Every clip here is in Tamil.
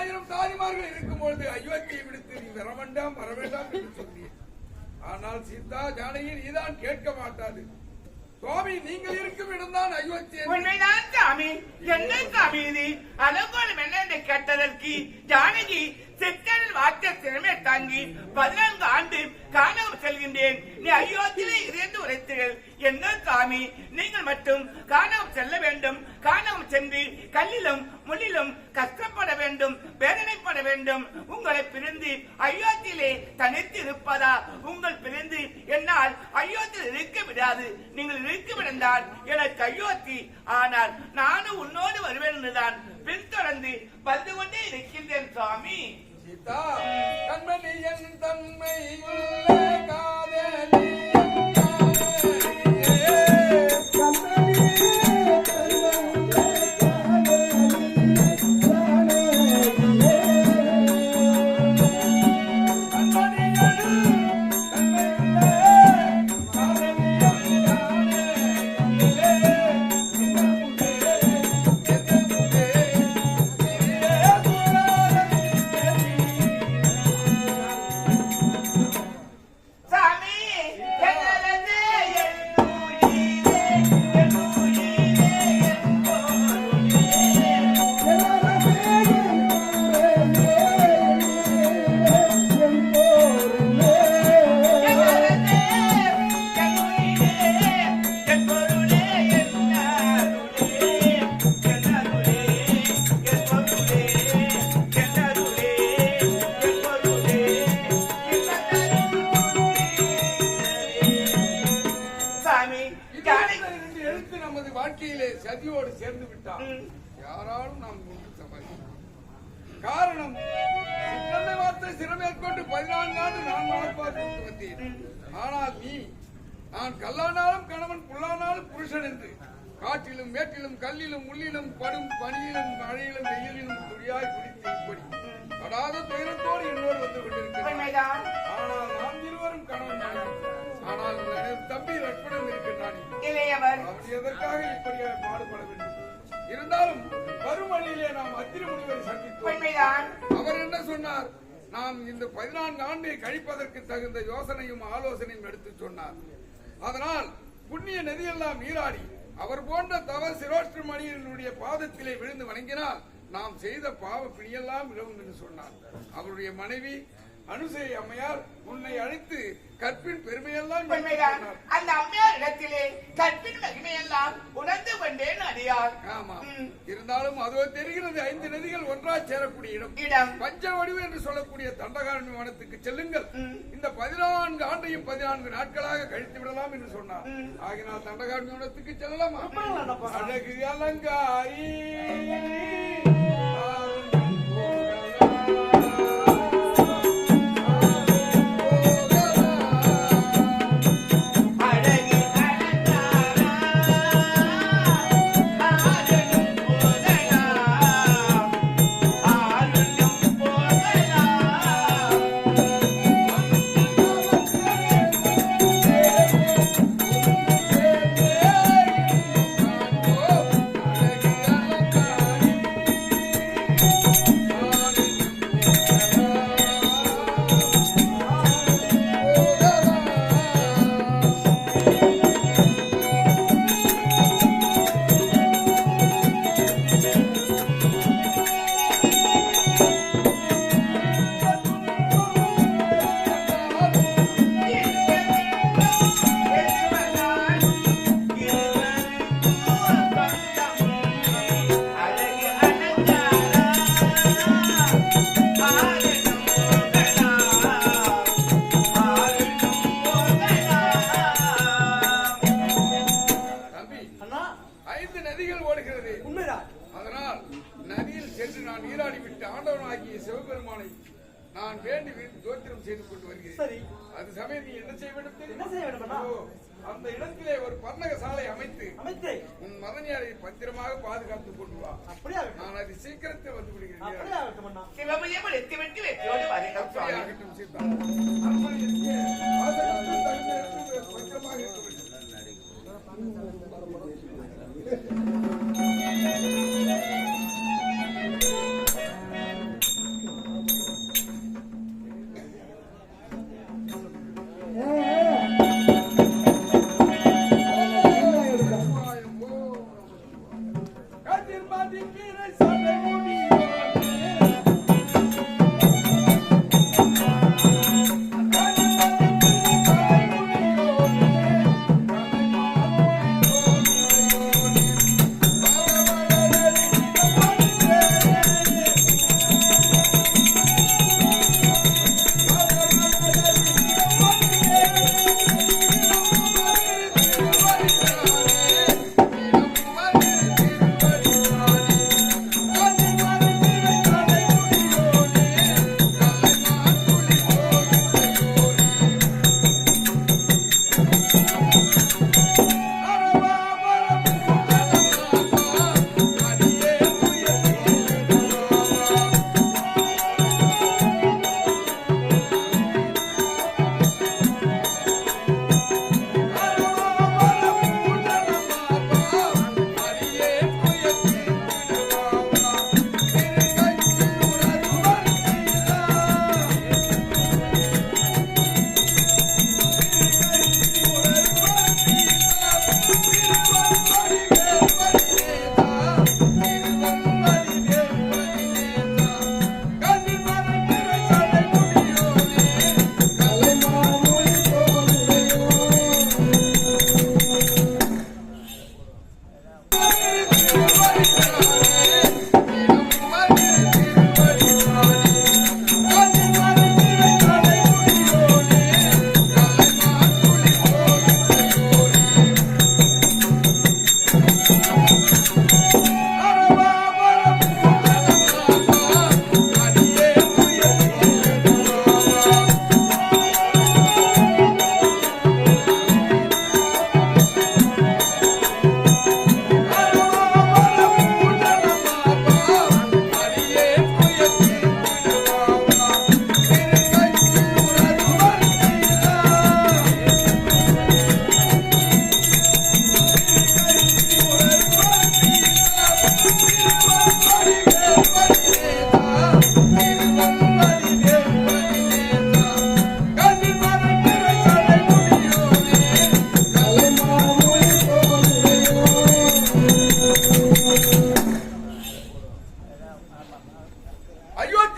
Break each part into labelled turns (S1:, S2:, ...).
S1: 1000 தாதிமார்கள் இருக்கும் பொழுது அயோத்தியை விடுத்து நீ வர வேண்டாம் என்று சொன்னீர். ஆனால் சீதா ஜானகி நீதான் கேட்க மாட்டாது. சுவாமி நீங்கள் இருக்கும் இடம்தான் அயோத்தி.
S2: உண்மைதான் சாமி. என்ன சாமி இது? அலங்கோலம் என்ன என்று கேட்டதற்கு ஜானகி சித்தனில் வார்த்தை திறமை தாங்கி 14 ஆண்டு காணாமல் செல்கின்றேன், நீ அயோத்தியிலே இருந்து உரைத்தீர்கள். என்ன சாமி நீங்கள் மட்டும் காணாமல் செல்ல வேண்டும், காணாமல் சென்று கல்லிலும் முள்ளிலும் கஷ்டப்பட வேண்டும், வேதனைப்பட வேண்டும். உங்களை பிரிந்து அயோத்தியிலே தனித்து இருப்பதா? உங்கள் பிரிந்து என்னால் அயோத்தியில் இருக்க விடாது. நீங்கள் இருக்க விடால் எனக்கு அயோத்தி. ஆனால் நானும் உன்னோடு வருவேன் என்றுதான் பின்தொடர்ந்து வந்து கொண்டே இருக்கின்றேன் சுவாமி.
S1: சீதா கண்மணியன் தன்மை காதலி சதியோடு சேர்ந்து விட்டால் யாராலும் நாம் கொண்டு சமாளிக்கலாம். காரணம் சிறந்த வார்த்தை சிறமேற்கொண்டு 14 ஆண்டு நான் வளர்ப்பார்த்து வந்தேன். ஆனால் நீ நான் கல்லானாலும் கணவன் புல்லானாலும் புருஷன் என்று காற்றிலும் மேட்டிலும் கல்லிலும் முள்ளிலும் படும் பனியிலும் மழையிலும் வெயிலிலும் துளியாய் குடித்து இப்படி படாத துயரத்தோடு என்னோடு வந்து கொண்டிருக்கிறார். ஆனால் நாம் இருவரும் கணவன் மனைவி. ஆனால் தம்பி லட்சுமணன் இருக்கின்றான். அவர் எதற்காக இப்படியாக பாடுபட வேண்டும்? இருந்தாலும் வரும் வழியிலே நாம் அத்திரி முனிவரை சந்தித்தோம். அவர் என்ன சொன்னார்? நாம் இந்த 14 ஆண்டை கழிப்பதற்கு தகுந்த யோசனையும் ஆலோசனையும் எடுத்து சொன்னார். அதனால் புண்ணிய நதியெல்லாம் நீராடி அவர் போன்ற தவ சிரோஷ்ட மணியனுடைய பாதத்திலே விழுந்து வணங்கினால் நாம் செய்த பாவ பிணியெல்லாம் விலகும் என்று சொன்னார். அவருடைய மனைவி அனுசை அம்மையார் உன்னை அழைத்து கற்பின் பெருமையெல்லாம்
S2: அந்த அம்மையார் இடத்திலே கற்பின் மகிமையெல்லாம் உணர்ந்து கொண்டேன் அடியார்.
S1: ஆமா, இருந்தாலும் அதோ தெரிகிறது 5 நதிகள் ஒன்றா சேரக்கூடிய இடம் பஞ்சவடிவு என்று சொல்லக்கூடிய தண்டகாரண்ய வனத்துக்கு செல்லுங்கள். இந்த 14 ஆண்டையும் 14 நாட்களாக கழித்து விடலாம் என்று சொன்னார். ஆகினால் தண்டகாரண்ய வனத்துக்கு செல்லலாமா? அழகு அலங்காரி நான் வேண்டி ஜோத்திரம் செய்து கொண்டு வருகிறேன். அது சமயத்தில் என்ன செய்ய வேண்டும்? அந்த இடத்திலே ஒரு பர்ணக சாலை அமைத்து உன் மதனியாரை பத்திரமாக பாதுகாத்துக் கொண்டு வா. நான் அது சீக்கிரத்தில் வந்து விடுகிறேன். பத்திரமாக இருக்க வேண்டும்.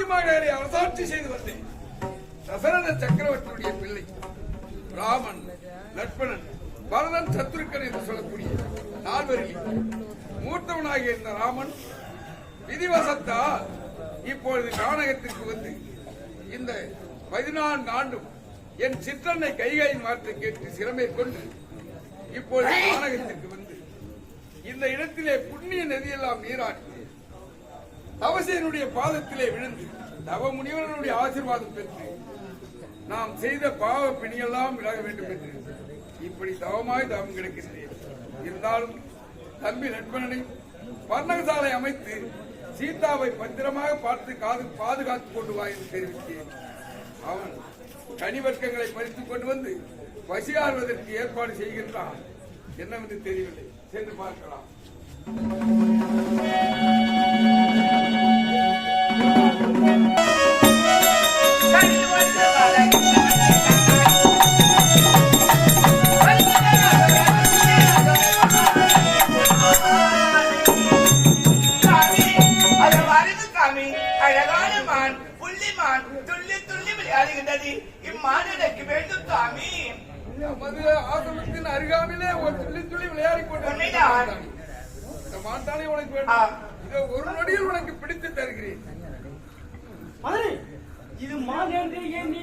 S1: அயோத்தி மாநகரை அரசாட்சி செய்து வந்தேன். தசரத சக்கரவர்த்தியுடைய பிள்ளை ராமன், லட்சுமணன், பரதன், சத்ருக்கன் என்று சொல்லக்கூடிய நால்வரில் மூத்தவனாகிய இந்த ராமன் விதிவசத்தால் இப்பொழுது கானகத்திற்கு வந்து இந்த 14 ஆண்டும் என் சிற்றன்னை கைகையின் வார்த்தை கேட்டு சிரமை கொண்டு இப்பொழுது கானகத்திற்கு வந்து இந்த இடத்திலே புண்ணிய நதியெல்லாம் நீராடி தவசேனுடைய பாதத்திலே விழுந்து தவ முனிவர்களுடைய ஆசீர்வாதம் பெற்று நாம் செய்த பாவ பிணியெல்லாம் விலக வேண்டும் என்று இப்படி தவமாய் தவம் கிடைக்கின்றேன். இருந்தாலும் தம்பி லட்சுமணனை பர்ணகசாலை அமைத்து சீதாவை பத்திரமாக பார்த்து பாதுகாத்துக் கொண்டு வா என்று தெரிவித்தேன். அவன் கனிவர்க்கங்களை பறித்துக் கொண்டு வந்து பசியாறுவதற்கு ஏற்பாடு செய்கின்றான். என்னவென்று தெரியவில்லை, சென்று பார்க்கலாம்.
S2: அழகான மான், புள்ளிமான் துள்ளி துள்ளி விளையாடுகின்றது. இம்மானுக்கு வேண்டும் சாமி.
S1: மதுரை ஆசிரமத்தின் அருகாமையிலே ஒரு துள்ளி துள்ளி விளையாடி கொண்டு இந்த மாட்டாளை உனக்கு வேண்டும். இதை ஒரு நொடியில் உனக்கு பிடித்து தருகிறேன்.
S3: இது மான் என்று எண்ணி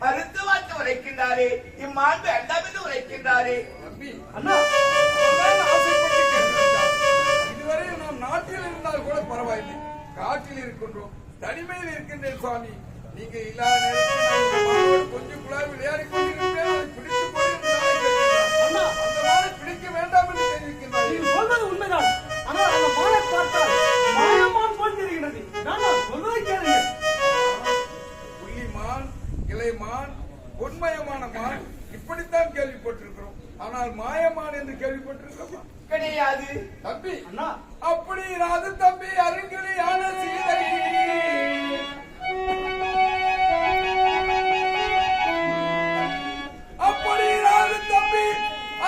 S2: மருத்துவத்தை உரைக்கின்றாரே, இம்மாண்பு எந்தமென்று உரைக்கின்றாரே.
S1: இதுவரை நாம் நாட்டில் இருந்தால் கூட பரவாயில்லை, காட்டில் இருக்கின்றோம், தனிமையில் இருக்கின்றேன் சுவாமி. நீங்க இல்லாத நேரத்தில் கொஞ்சம் குழாய் விளையாடி கொண்டிருப்பேன். அதை பிடித்துக் கொண்டு அந்த மாலை பிடிக்க வேண்டாம் என்று தெரிவிக்கின்றார்.
S3: சொல்வது உண்மைதான். ஆனால் அந்த மாலை பார்த்தால் மாயமான் போல் தெரிகிறது. நான் சொல்வதை கேளுங்கள்.
S1: புள்ளிமான், இலைமான், பொன்மயமான மான் இப்படித்தான் கேள்விப்பட்டிருக்கிறோம். ஆனால் மாயமான் என்று கேள்விப்பட்டிருக்கிறோமா?
S2: கிடையாது
S1: தம்பி.
S3: அண்ணா,
S1: அப்படி இராது தம்பி. அருங்கிலியான சீதை அப்படி இராது தம்பி.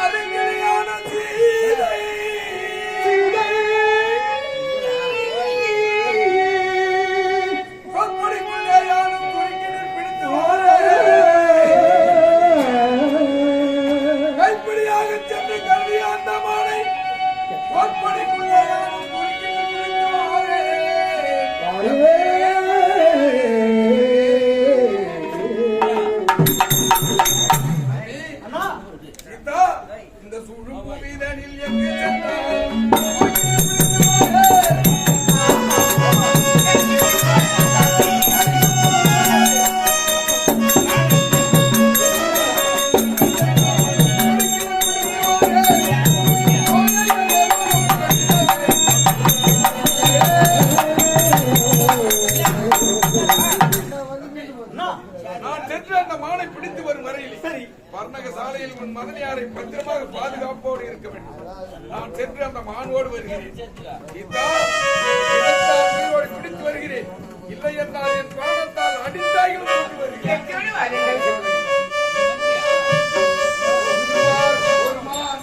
S1: அருங்கிலியான சீதை இந்த சுடும் புவிதனில் எங்கு சென்றால் நான் சென்று அந்த மானை பிடித்து வரும் வரையில் சரி பர்ணக சாலையில் உன் மதனியாரை பத்திரமாக பாதுகாப்போடு இருக்க வேண்டும். நான் சென்று அந்த மானோடு வருகிறேன். பிடித்து வருகிறேன். இல்லை என்றால் என் பிராணத்தால் அடித்தாயில் கொண்டு வருகிறேன். ஒரு மான்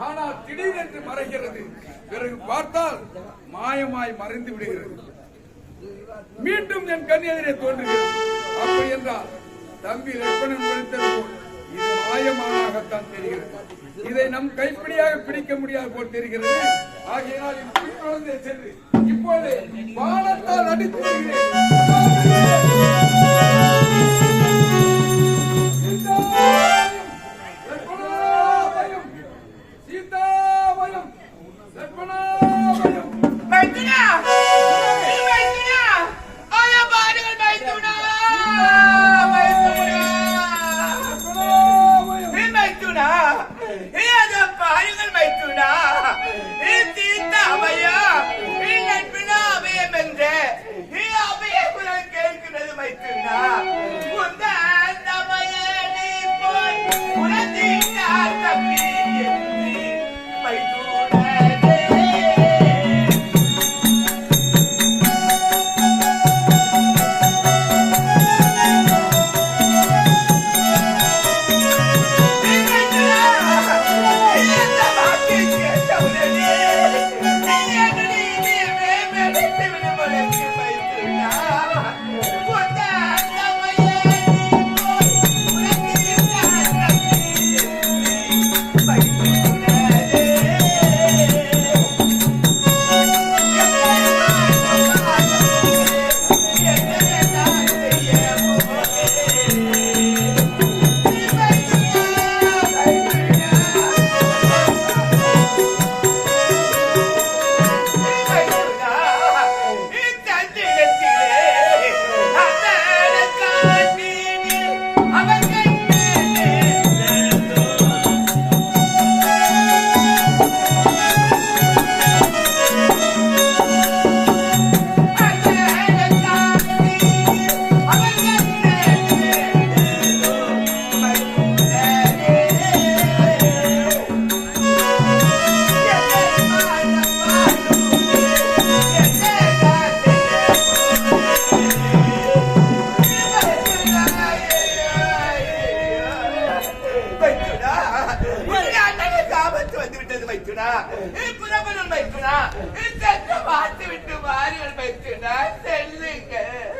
S1: ஆனால் திடீரென்று மறைகிறது. பிறகு பார்த்தால் மாயமாய் மறைந்து விடுகிறது. மீண்டும் என் கண் எதிரே தோன்றுகிறது. அப்படி என்றால் தம்பி லட்சுமணன் உழைத்தது போல் இது மாயமானாகத்தான் தெரிகிறது. இதை நம் கைப்பிடியாக பிடிக்க முடியாது போல் தெரிகிறது. ஆகையினால் என் குழந்தை சென்று இப்போது பாலத்தால் அடித்து வருகிறேன்.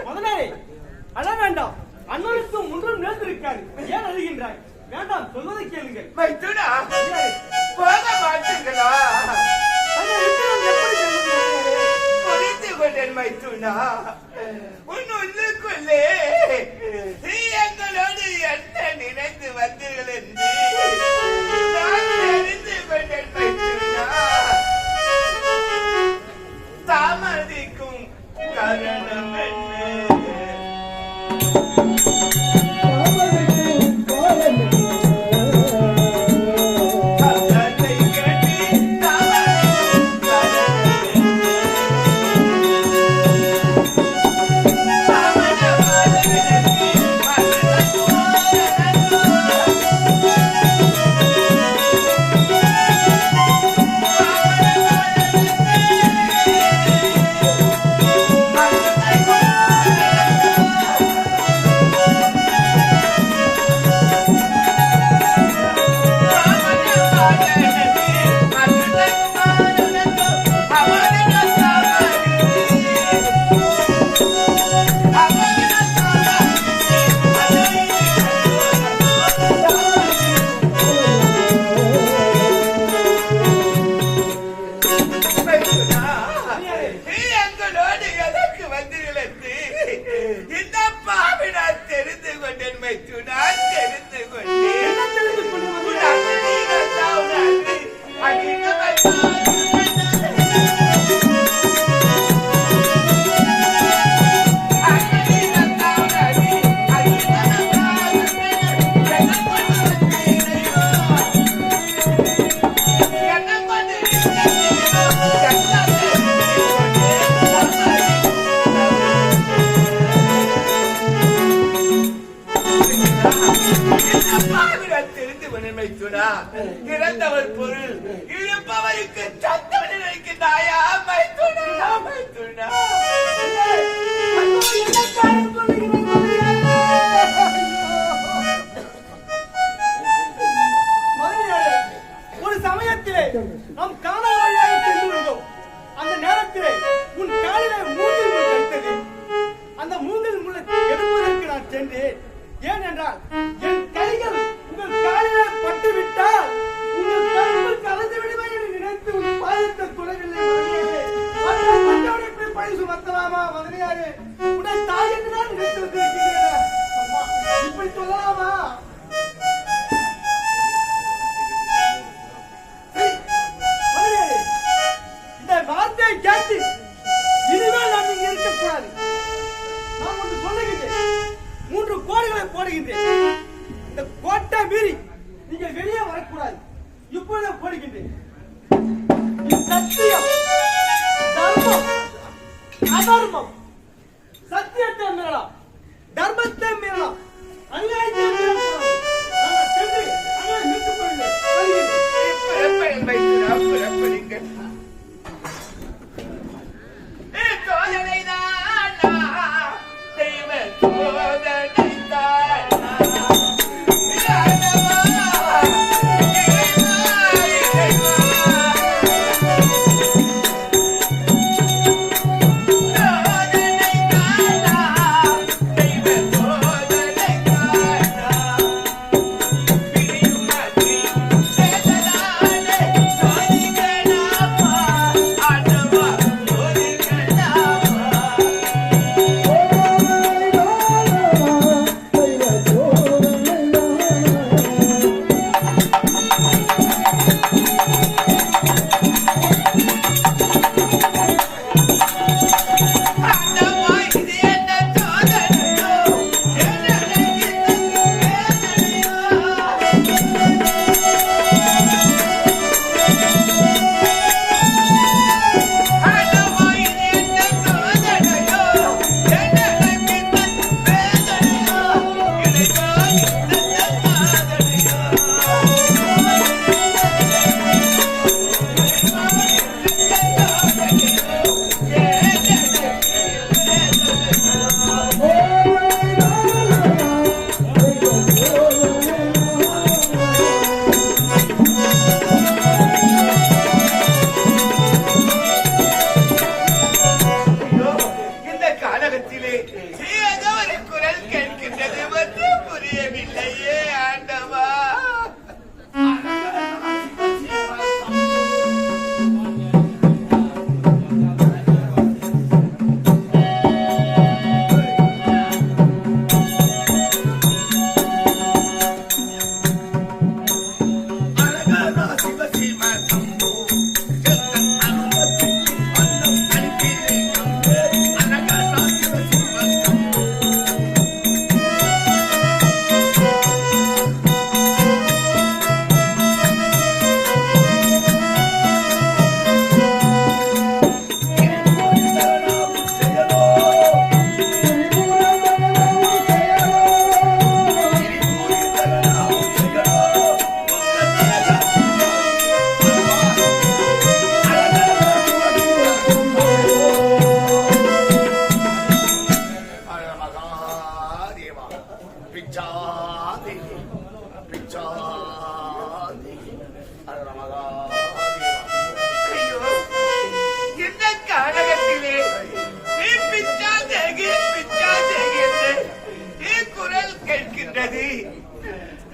S3: முதலாளி அழ வேண்டாம். அண்ணனுக்கு முன்றும் நேர்ந்திருக்காரு. ஏன் அழுகின்றாய்? வேண்டாம், சொல்வதை கேளுங்கள்.
S2: மைத்துனா போக மாட்டீங்களா?
S3: எப்படி
S2: புரிந்து கொண்டேன் மைத்துனா. உன் உள்ளுக்குள்ளே எங்களோடு என்ன நினைத்து வந்தீர்கள் என்று நான் தெரிந்து கொண்டேன் மைத்துனா. தாமதிக்கும் காரணம் என்ன? இறந்தவர் பொருள் இருப்பவருக்கு சத்தம் நினைக்கின்றாயா மைத்துனா? மைத்துனா
S3: ஒரு சமயம் சமயத்திலே நாம் காணாத வழியாக சென்று விட்டோம். அந்த நேரத்திலே உன் காலிலே மூங்கில் முள் கடித்தது. அந்த மூங்கில் முள்ளை எடுப்பதற்கு நான் சென்றேன். ஏனென்றால் என் கைகள் உங்கள் காலிலே பட்டு விட்டால் உங்கள் கருப்பு கலந்து விடுவேன் என்று நினைத்து உன் பாதத்தை தொடவில்லை. பழி சுமத்தலாமா மதுரையாரே? உன்னை தாய் என்று நான் நினைத்து வந்திருக்கிறேன். இப்படி சொல்லலாமா? இந்த வார்த்தையை கேட்டு இனிமேல் நான் இங்கே இருக்கக்கூடாது. நான் ஒன்று சொல்லுகின்றேன். 3 கோடுகளை போடுகின்றேன். இந்த கோட்டை மீறி நீங்கள் வெளியே வரக்கூடாது. இப்பொழுது போடுகின்றேன். சத்தியம், தர்மம், அதர்மம், சத்தியத்தை மீறலாம், தர்மத்தை மீறலாம், அநியாயத்தை மீறலாம். நாங்கள் சென்று அங்கே நிறுத்திக் கொள்ளுங்கள்.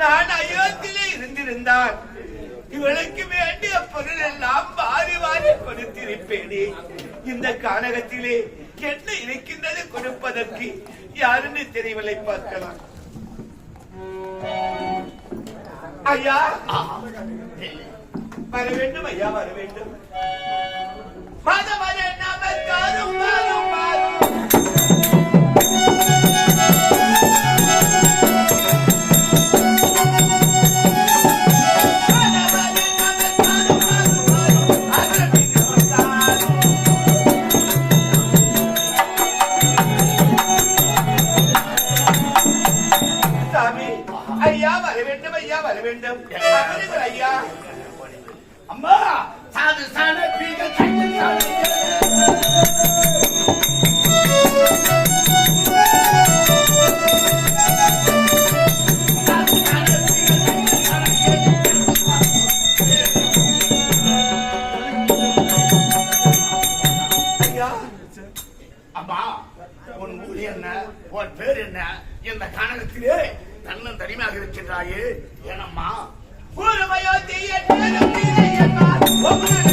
S2: நான் அயோத்தியிலே இருந்திருந்தால் இவளுக்கு வேண்டிய பொருள் எல்லாம் வாரி வாரி கொடுத்திருப்பேனே. இந்த கானகத்திலே என்ன இருக்கின்றது கொடுப்பதற்கு யாருன்னு தெரியவில்லை. பார்க்கலாம். ஐயா வர வேண்டும், ஐயா வர வேண்டும். ஐயா வர வேண்டும், ஐயா வர வேண்டும். ஐயா
S4: அம்மா சாது சான பீக கையில் சான கானகத்திலே தன்னன் தனிமையாக இருக்கின்றாயே ஏனம்மா
S2: பூர்வயோத்திய நேரம் நீரையன்பார் ஒவ்வொரு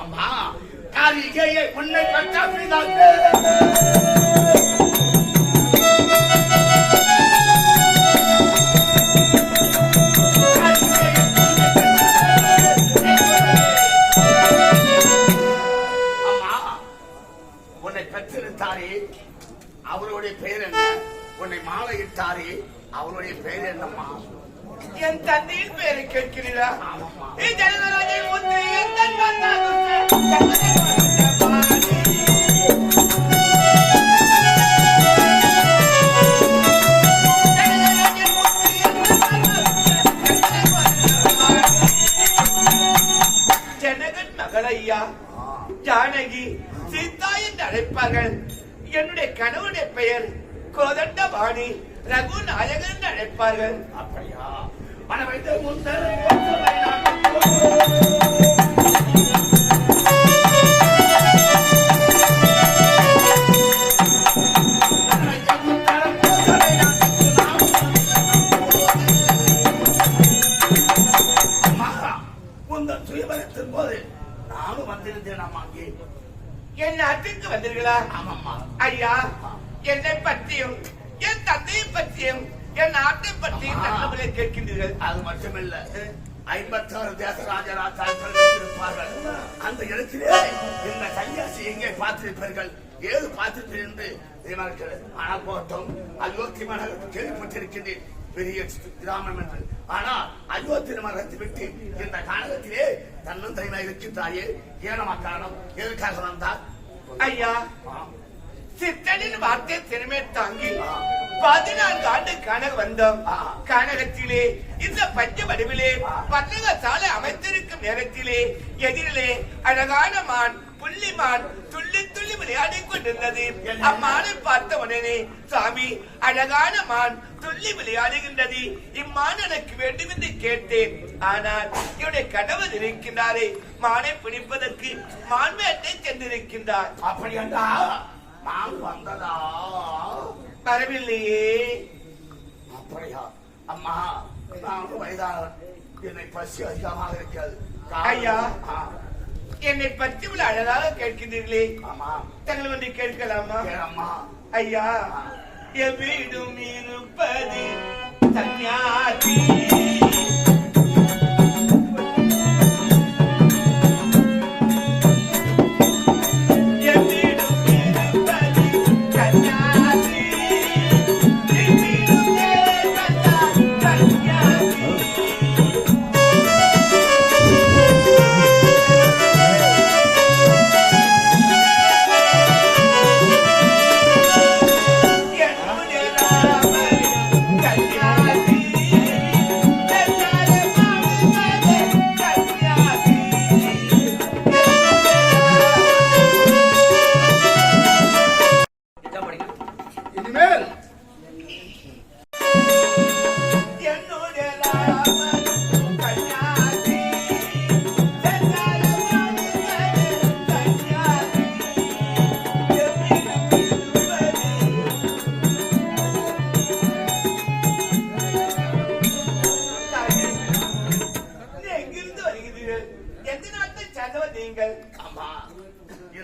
S4: அம்மா காரிகையை உன்னை பட்டாப்பிதான் உன்னை பெற்றிருந்தாரே அவருடைய பெயர் என்ன? உன்னை மாலையிட்டாரே அவருடைய பெயர் என்னம்மா?
S2: என் தந்தையின் பெயரை கேட்கிறீரா?
S4: ஆமாம்மா.
S2: ஜனகன் மகளையா ஜானகி சீதா என்று அழைப்பார்கள். என்னுடைய கணவனுடைய பெயர் கோதண்டபாணி ரகுநாயகன் என்று அழைப்பார்கள்.
S4: அப்படியா? மனவைத்து முந்தர் உங்கள் சுயபலத்தின் போது நானும் வந்திருந்தேன் அம்மா. அங்கே
S2: என் நாட்டுக்கு வந்தீர்களா?
S4: ஆமாம்மா.
S2: ஐயா, என்னை பற்றியும் என் தந்தையை பற்றியும் என் நாட்டை பற்றியும் நல்லவரை கேட்கின்றீர்கள்.
S4: அது மட்டுமில்ல, 56 தேசராஜராஜாக்கள் வைத்திருப்பார்கள். அந்த இடத்திலே இந்த சன்னியாசி எங்கே பார்த்திருப்பீர்கள், ஏது பார்த்திருப்பீர்கள் என்று ஆனால் போட்டோம். அயோத்தி மாநகரத்தில் கேள்விப்பட்டிருக்கின்றேன் பெரிய கிராமம் என்று. ஆனால் அயோத்தி நகரத்தை விட்டு இந்த கானகத்திலே தன்னந்தனிமையாக இருக்கின்றாயே ஏனமா காரணம்? எதற்காக வந்தார்?
S2: ஐயா, சித்தனின் வார்த்தை திறமை தாங்கி 14 ஆண்டு கானக வந்தோம். கானகத்திலே இந்த பஞ்ச வடிவிலே பன்னக சாலை அமைத்திருக்கும் நேரத்திலே எதிரிலே அழகான மான் புள்ளிமான் துள்ளி துள்ளி விளையாடி கொண்டிருந்தது. அம்மானை பார்த்த உடனே, சாமி, அழகான மான் துள்ளி விளையாடுகின்றது, இம்மான் எனக்கு வேண்டும் என்று கேட்டேன். ஆனால் என்னுடைய கணவர் இருக்கின்றாரே, மானை பிடிப்பதற்கு மான் வேட்டை சென்றிருக்கின்றார்.
S4: அப்படி என்றா நான் வந்ததா?
S2: வரவில்லையே.
S4: அப்படியா? அம்மா, நான் வயதானவன், என்னை பசி அதிகமாக இருக்கிறது.
S2: ஐயா, என்னை பற்றி உள்ள அழகாக கேட்கின்றீர்களே,
S4: ஆமா,
S2: தங்கள் வந்து கேட்கலாமா?
S4: அம்மா.
S2: ஐயா, எவ்விடும் இருப்பது சன்னியாசி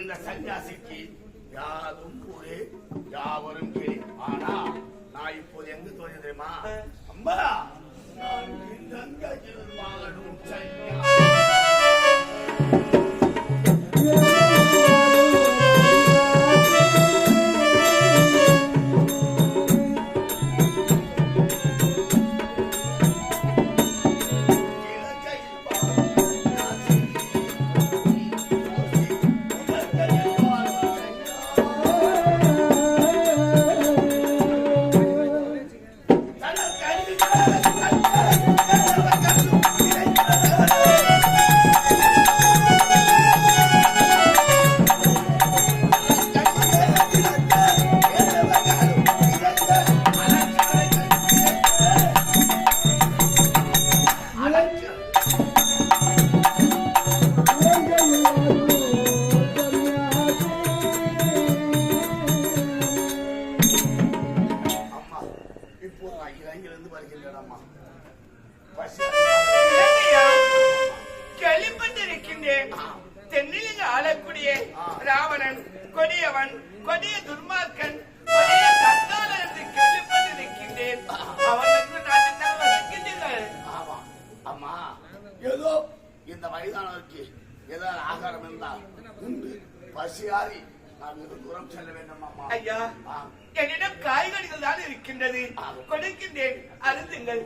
S4: இந்த சன்னியாசிக்கு யாரும் ஊரே யாவரும் கேள்வி. ஆனா நான் இப்போது எங்க தோணி தெரியுமா? அம்மா, நான் இந்த வாழும் சன்னியாசி. இலங்கையிலிருந்து வருகின்றனம்மா.
S2: கேள்விப்பட்டிருக்கின்றேன். தென்னிலிருந்து ஆளக்கூடிய ராவணன் கொடியவன், கொடிய துர்மார்க்கன், கொடிய தந்தாளன் என்று கேள்விப்பட்டிருக்கின்றேன். அவர்களுக்கு நாட்டுத்தான் வசிக்கின்றீர்கள்.
S4: ஆமா அம்மா, ஏதோ இந்த வயதானவருக்கு ஏதாவது ஆகாரம் இருந்தால் உண்டு. பசியாரி நான் வெகு தூரம் செல்ல வேண்டும் அம்மா.
S2: ஐயா, என்னிடம் காய்கறிகள் தான் இருக்கின்றது, கொடுக்கின்றேன், அருந்துங்கள்.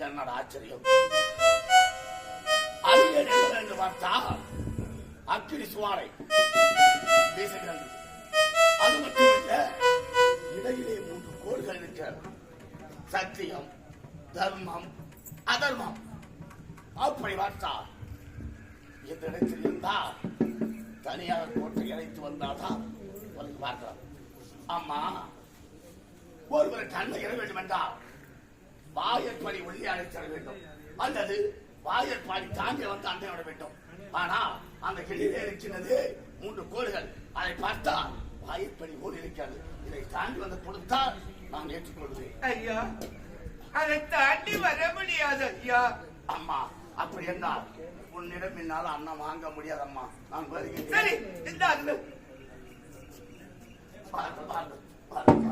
S4: என்னோட ஆச்சரியம் அரியணை என்று பார்த்தா அக்கினி சுவாரை பேசுகிறது. அது மட்டுமில்ல, இடையிலே 3 கோள்கள் இருக்கிறது. சத்தியம், தர்மம், அதர்மம். அப்படி பார்த்தால் இந்த இடத்தில் இருந்தால் தனியாக கோட்டை இணைத்து வந்தால்தான் வந்து பார்க்கலாம். அம்மா, ஒருவரை தன்மை இட வேண்டும் என்றால் வாயற்படி உள்ளே அழைத்தர வேண்டும், அல்லது வாயற்பாடி தாண்டி வந்து அண்டை விட வேண்டும். ஆனா அந்த கிளியிலே இருக்கிறது 3 கோள்கள். அதை பார்த்தால் வாயற்படி போல் இருக்கிறது. இதை தாண்டி வந்து கொடுத்தால் நான் ஏற்றுக்கொள்வேன்.
S2: ஐயா, அதை தாண்டி வர முடியாது ஐயா.
S4: அம்மா, அப்படி என்றால் உன்னிடம் என்னால் அன்னம் வாங்க முடியாதம்மா. நான் வருகிறேன்.
S2: சரி, இந்த
S4: பாருங்க பாருங்க பாருங்க.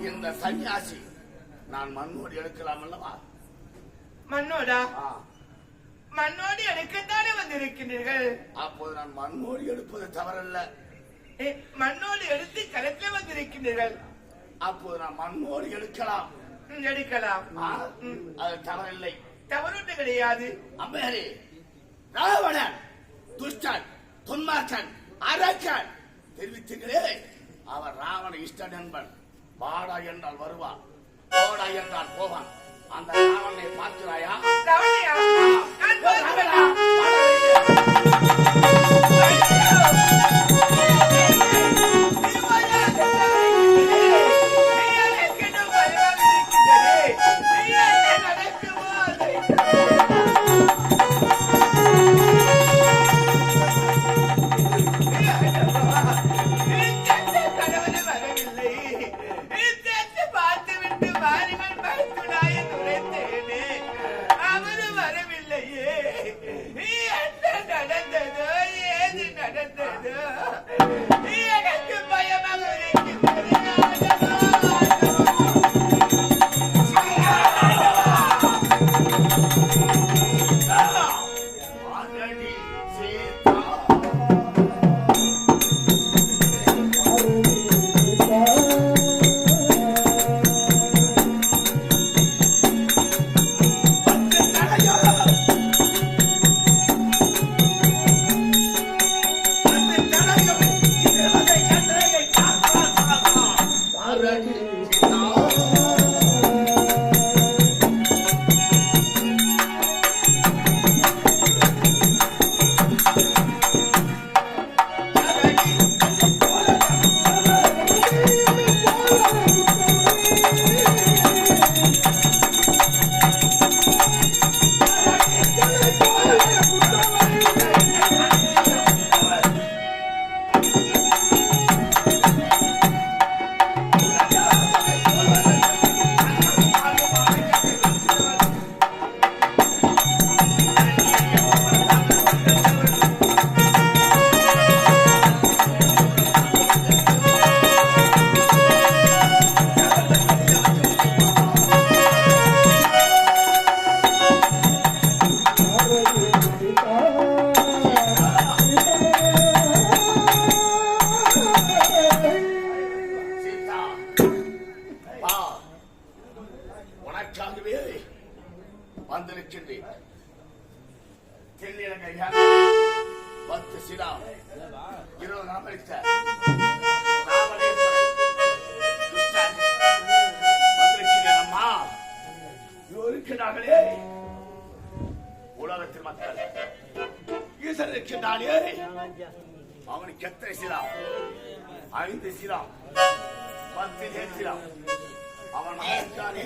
S4: இந்த சன்னியாசி நான் மண்ணோடு எடுக்கலாம் அல்லவா?
S2: மண்ணோடா? மண்ணோடு எடுக்கத்தானே வந்திருக்கிறீர்கள்.
S4: அப்போது நான் மண்ணோடு எடுப்பது தவறல்ல.
S2: மண்ணோடு எடுத்து களத்தில் வந்திருக்கிறீர்கள்.
S4: அப்போது நான் மண்ணோடு எடுக்கலாம்.
S2: எடுக்கலாம்,
S4: அது தவறில்லை.
S2: தவறுட்டு கிடையாது.
S4: அம்மையாரே, ராவணன் துஷ்டன், துன்மார்க்கன், அரக்கன் தெரிவித்தீர்களே, அவர் ராவண இஷ்ட நண்பன். வாடா என்றால் வருவான், போடா என்றால் போவான். அந்த ராவணனை பார்க்கிறாயா?
S2: ராவணையா?
S4: உலகத்தில் மக்கள் ஈசன் இருக்கின்றானே, அவனுக்கு எத்தனை சிரம்? 5 சிரம், 10 சிரம். அவன் மகன்தானே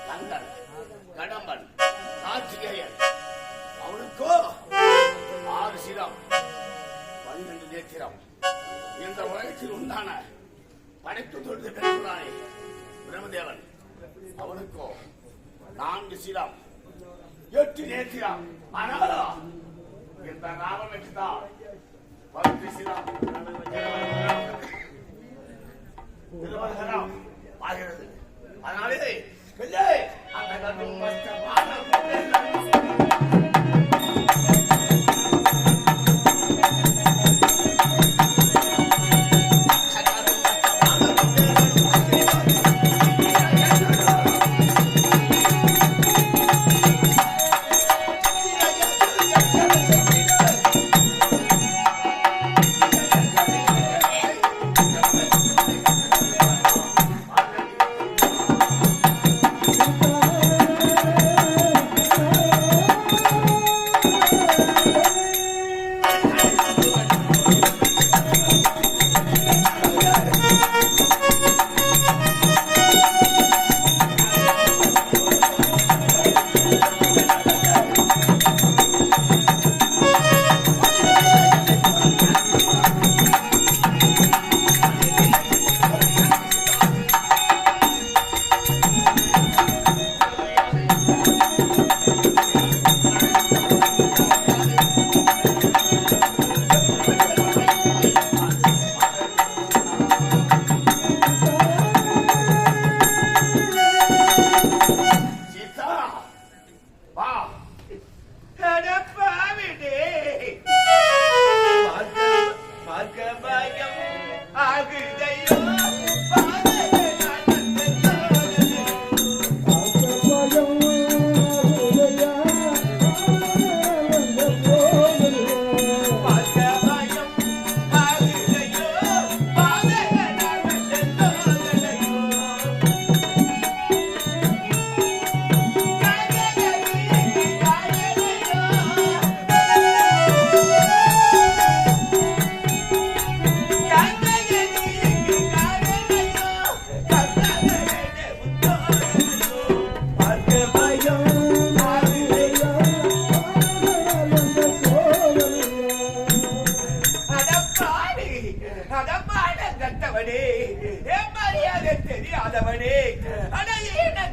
S4: கந்தன், கடம்பன், கார்த்திகேயன். அவனுக்கோ 6 சிரம், 12 நேத்திரம். இந்த உலகத்தில் உண்டான படைப்பு தொழுது பெற்றானே பிரம்மதேவன், அவனுக்கோ 4 சிரம், 8 நேத்திரம். ஆனாலும் இந்த ராமனுக்கு தான் 10 சிரம் திருவரகரம் ஆகிறது. அதனாலே பிள்ளை அந்த கடும் கஷ்டமான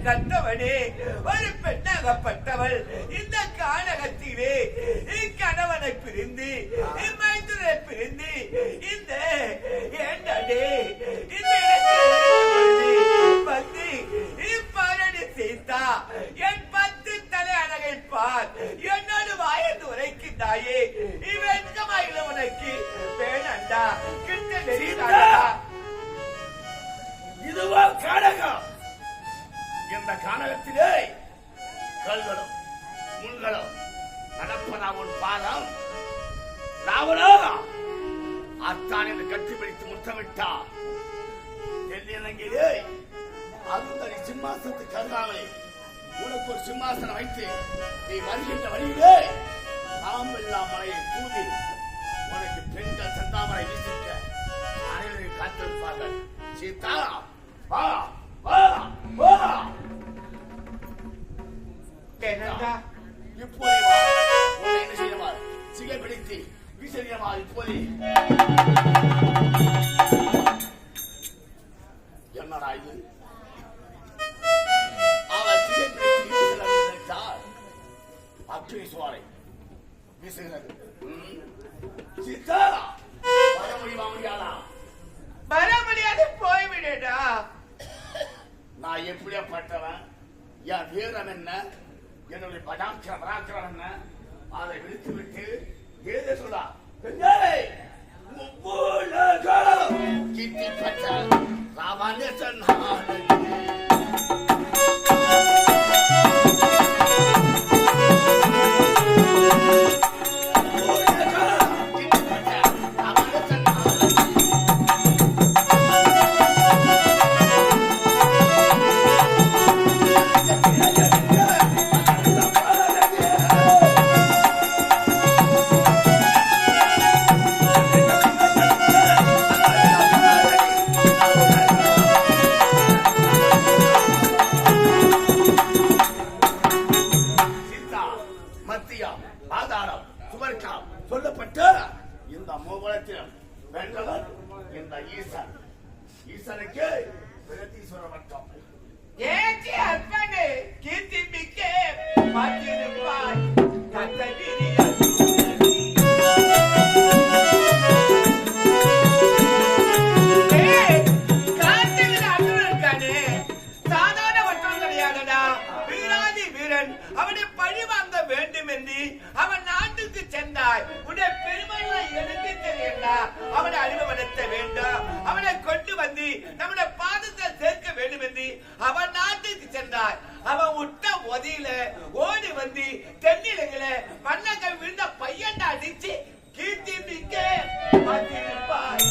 S2: கண்டவனே, ஒரு பெண்ணாகப்பட்டவள் இந்த கானகத்திலே கணவனை பிரிந்து மைத்துனை பிரிந்து இந்த ஏண்டே இந்த வந்து பரணி சீதா என் 10 தலை அழகை பார், என்னோடு வாயந்து உரைக்கின்றாயே வெட்கமாயில உனக்கு வேணாண்டா கிட்ட
S4: இதுவா கானகம்? இந்த கானகத்திலே கல்களும் முள்களும் நடப்பதா உன் பாதம்? ராவணா அத்தான் என்று கட்டிப்பிடித்து முத்தமிட்டா தென்னிலங்கையிலே அருந்ததி சிம்மாசனத்துக்கு அருகாமலே உனக்கு ஒரு சிம்மாசனம் வைத்து நீ வருகின்ற வழியிலே நாமெல்லாம் மலையை தூவி உனக்கு பெண்கள் செந்தாமரை வீசிக்க அனைவரையும் காத்திருப்பார்கள். சீதா வா வா வா. இப்போதே வா. உன்னை என்ன செய்யமா சிகை பிடித்து வீசறியமா இப்போதே. என்னடா இது? அவள் சிகை பிடித்து வீசுகிறார். அக்னி சுவாரை வீசுகிறது. சீதா வர முடியுமா? முடியாதா?
S2: வர முடியாது, போய்விடா.
S4: நான் எப்படியாப்பட்டவன், என் வீரம் என்ன, என்னுடைய பராக்கிரம் என்ன, அதை விடுத்து விட்டு ஏதே சொல்லா கிட்டி பட்ட ராமானுஜன் ஈஸ்வர வட்டம்.
S2: ஏச்சி அற்பனே கீர்த்தி மிக்கே பார்த்திருப்பாய் கத்தகிரி அவனை பழி வாங்க வேண்டும் என்று அவன் நாட்டுக்கு சென்றாய். உன்னை பெருமையை எடுத்து தெரியண்டா. அவனை அறிமுகப்படுத்த வேண்டும். அவனை கொண்டு வந்து நம்முடைய பாதத்தை சேர்க்க வேண்டும் என்று அவன் நாட்டுக்கு சென்றாய். அவன் விட்ட ஒதியில ஓடி வந்து தென்னிலங்கள மன்னங்கள் விழுந்த பையன் அடிச்சு கீர்த்தி மிக்க பார்த்திருப்பாய்.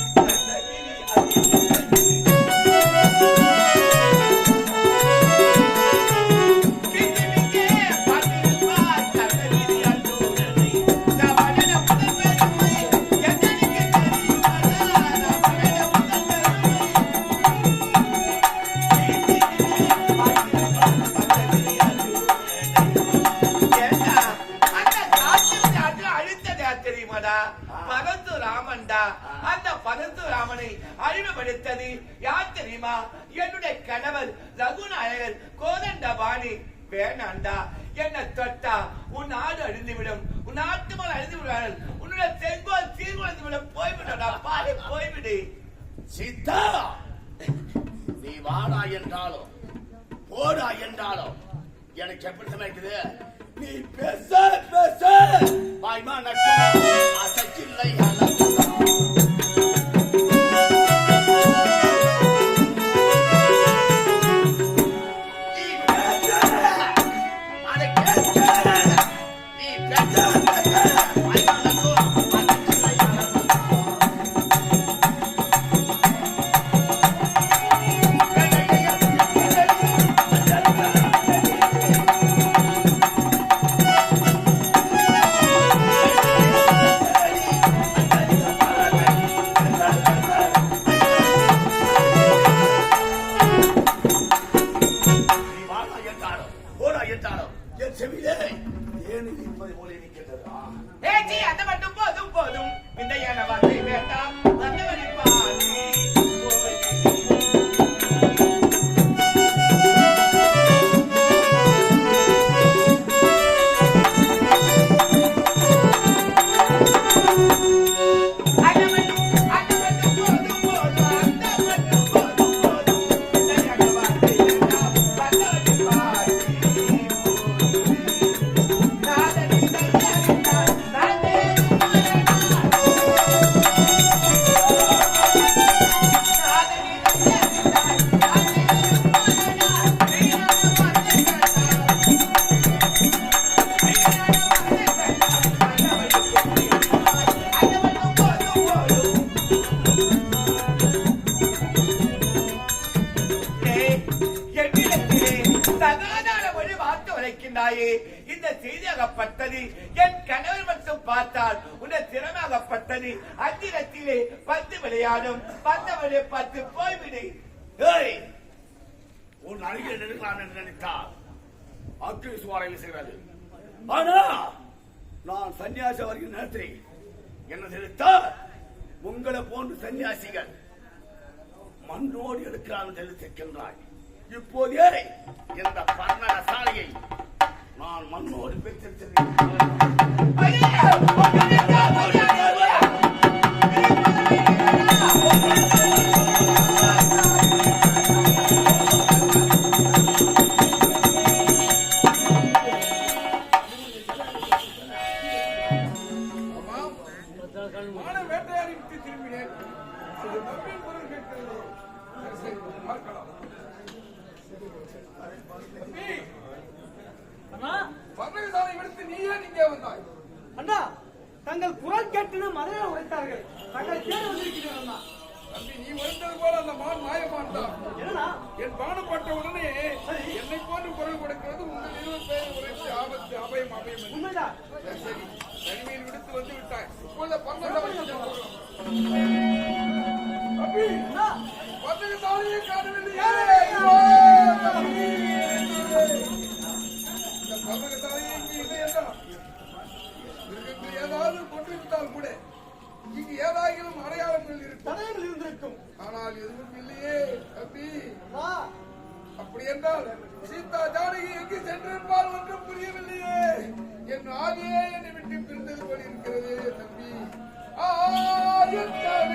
S2: அறிமுகப்படுத்தது யார் தெரியுமா? என்னுடைய கணவர் ரகுநாயகர் கோதண்டபாணி. வேணாண்டா, என்ன தொட்டா உன் நாடு அழிந்துவிடும், உன் நாட்டு மேல் அழிந்து விடுவார்கள், உன்னுடைய செங்கோல் சீர்குலைந்து விட போய்விடா. பாரு போய்விடு.
S4: சீதா, நீ வாடா என்றாலும் போடா என்றாலும் எனக்கு எப்படி சமைக்குது? நீ பேச பேச வாய்மா நட்டம் அசைக்கில்லை
S2: இந்த செய்தியாகப்பட்டது என் கணவர் மட்டும் பார்த்தால் உன்னை திறனாகப்பட்டது. அந்திரத்திலே 10 விளையாடும் 10 10 போய்விடு.
S4: உன் அருகில் நெருங்கலாம் என்று நினைத்தால் அக்கு சுவாரை வீசுகிறது. ஆனா நான் சன்னியாசி வருகிற நேரத்தில் என்ன தெரிவித்தால் உங்களை போன்ற சன்னியாசிகள் மண்ணோடு எடுக்கிறான் தெரிவித்திருக்கின்றாய். இப்போதே இந்த பர்ண சாலையை நான் மண்ணோடு பெற்றிருக்கிறேன்.
S1: வேட்டையாடி விட்டு திரும்பினேன். பொருள் கேட்கிறது. பர்ணசாலை விடுத்து நீயே நீங்க வந்தாய்.
S3: அண்ணா, தங்கள் குரல் கேட்டு மதுரை உரைத்தார்கள். தங்கள் தேர் வந்திருக்கிறேன் அண்ணா.
S1: தம்பி, நீ உரைத்தது போல அந்த மான் மாயமான் தான்.
S3: என்னன்னா,
S1: என் பானப்பட்ட உடனே என்னை போன்று குரல் கொடுக்கிறது உங்கள் 20 பேர் உரைத்து ஆபத்து அபயம் அபயம்.
S3: உண்மைதான்.
S1: சரி, தனிமையில் விடுத்து வந்து விட்டாய். இப்போது பர்ணசாலை தம்பி, பர்ணசாலையை காணவில்லையே. பர்ணசாலையை இங்கு இல்லை என்றால் மிருகங்கள் ஏதாவது கொண்டிருந்தால் கூட இங்கு ஏதாயிலும் அடையாளங்கள் இருக்கும்,
S3: இருந்திருக்கும்.
S1: ஆனால் எதுவும் இல்லையே. தம்பி, அப்படி என்றால் சீதா ஜானகி எங்கு சென்றிருப்பால் ஒன்றும் புரியவில்லையே. என் ஆவியே என்னை விட்டு பிரிந்தது போல் இருக்கிறது தம்பி. ஆயத்தவேகியே